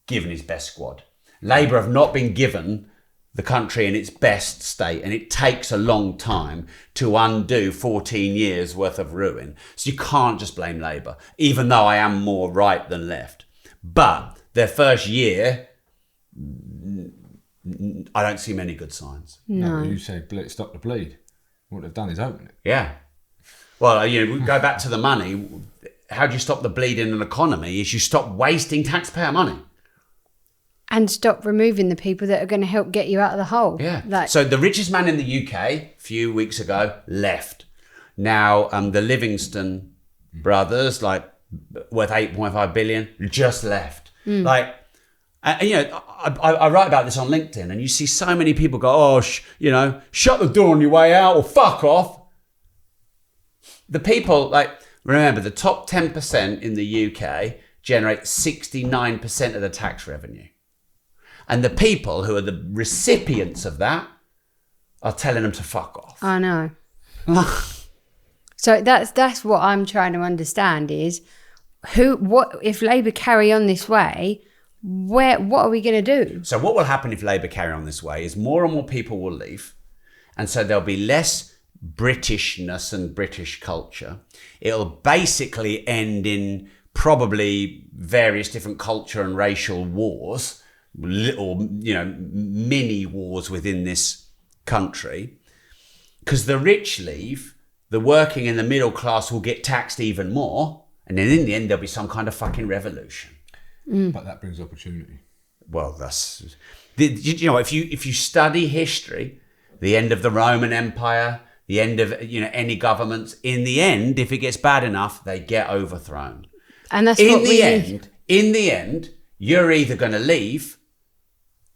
given his best squad. Labour have not been given the country in its best state, and it takes a long time to undo 14 years worth of ruin. So you can't just blame Labour, even though I am more right than left. But their first year, I don't see many good signs. No, you say stop the bleed. What they've done is open it. Yeah. Well, we go back to the money. How do you stop the bleed in an economy? Is you stop wasting taxpayer money. And stop removing the people that are going to help get you out of the hole. Yeah. So the richest man in the UK, a few weeks ago, left. Now, the Livingston brothers, like, worth 8.5 billion, just left. Like, I write about this on LinkedIn, and you see so many people go, shut the door on your way out, or fuck off. The people, remember, the top 10% in the UK generate 69% of the tax revenue. And the people who are the recipients of that are telling them to fuck off. I know. So that's what I'm trying to understand is what if Labour carry on this way, what are we going to do? So what will happen if Labour carry on this way is more and more people will leave. And so there'll be less Britishness and British culture. It'll basically end in probably various different culture and racial wars, little, mini wars within this country. Because the rich leave, the working and the middle class will get taxed even more. And then in the end, there'll be some kind of fucking revolution. But that brings opportunity. Well, if you study history, the end of the Roman Empire, the end of any governments, in the end, if it gets bad enough, they get overthrown. And that's what we need. In the end, you're either going to leave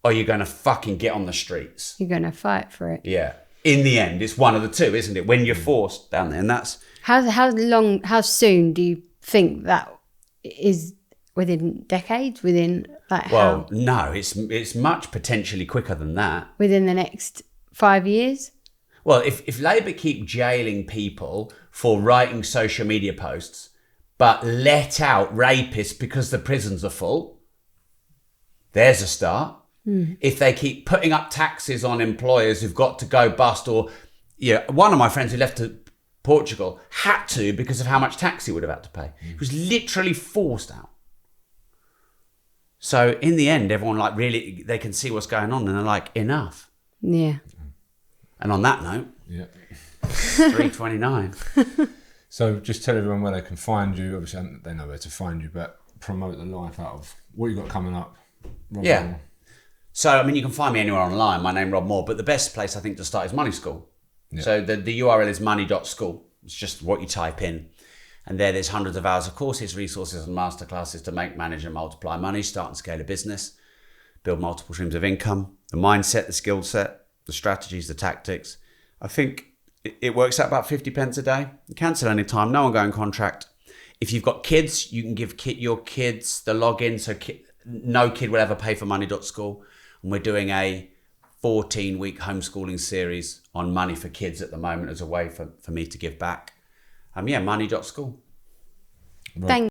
or you're going to fucking get on the streets. You're going to fight for it. Yeah. In the end, it's one of the two, isn't it? When you're forced down there, and that's how soon do you think that is within decades, within like Well, how no, it's much potentially quicker than that. within the next 5 years? Well, if Labour keep jailing people for writing social media posts, but let out rapists because the prisons are full, there's a start. If they keep putting up taxes on employers who've got to go bust, or one of my friends who left to Portugal had to because of how much tax he would have had to pay. He was literally forced out. So in the end, everyone like really, they can see what's going on and they're like, enough. Yeah. And on that note, Yeah. 3:29. So just tell everyone where they can find you. Obviously, they know where to find you, but promote the life out of what you got coming up. Rob Yeah. Moore. So, I mean, you can find me anywhere online. My name, Rob Moore, but the best place I think to start is Money School. Yeah. So the URL is money.school. It's just what you type in. And there's hundreds of hours of courses, resources and masterclasses to make, manage and multiply money, start and scale a business, build multiple streams of income, the mindset, the skill set, the strategies, the tactics. I think it works out about 50 pence a day. You cancel any time, no ongoing contract. If you've got kids, you can give your kids the login. So no kid will ever pay for money.school. And we're doing a 14-week homeschooling series on money for kids at the moment as a way for me to give back. Money.school. Right. Thank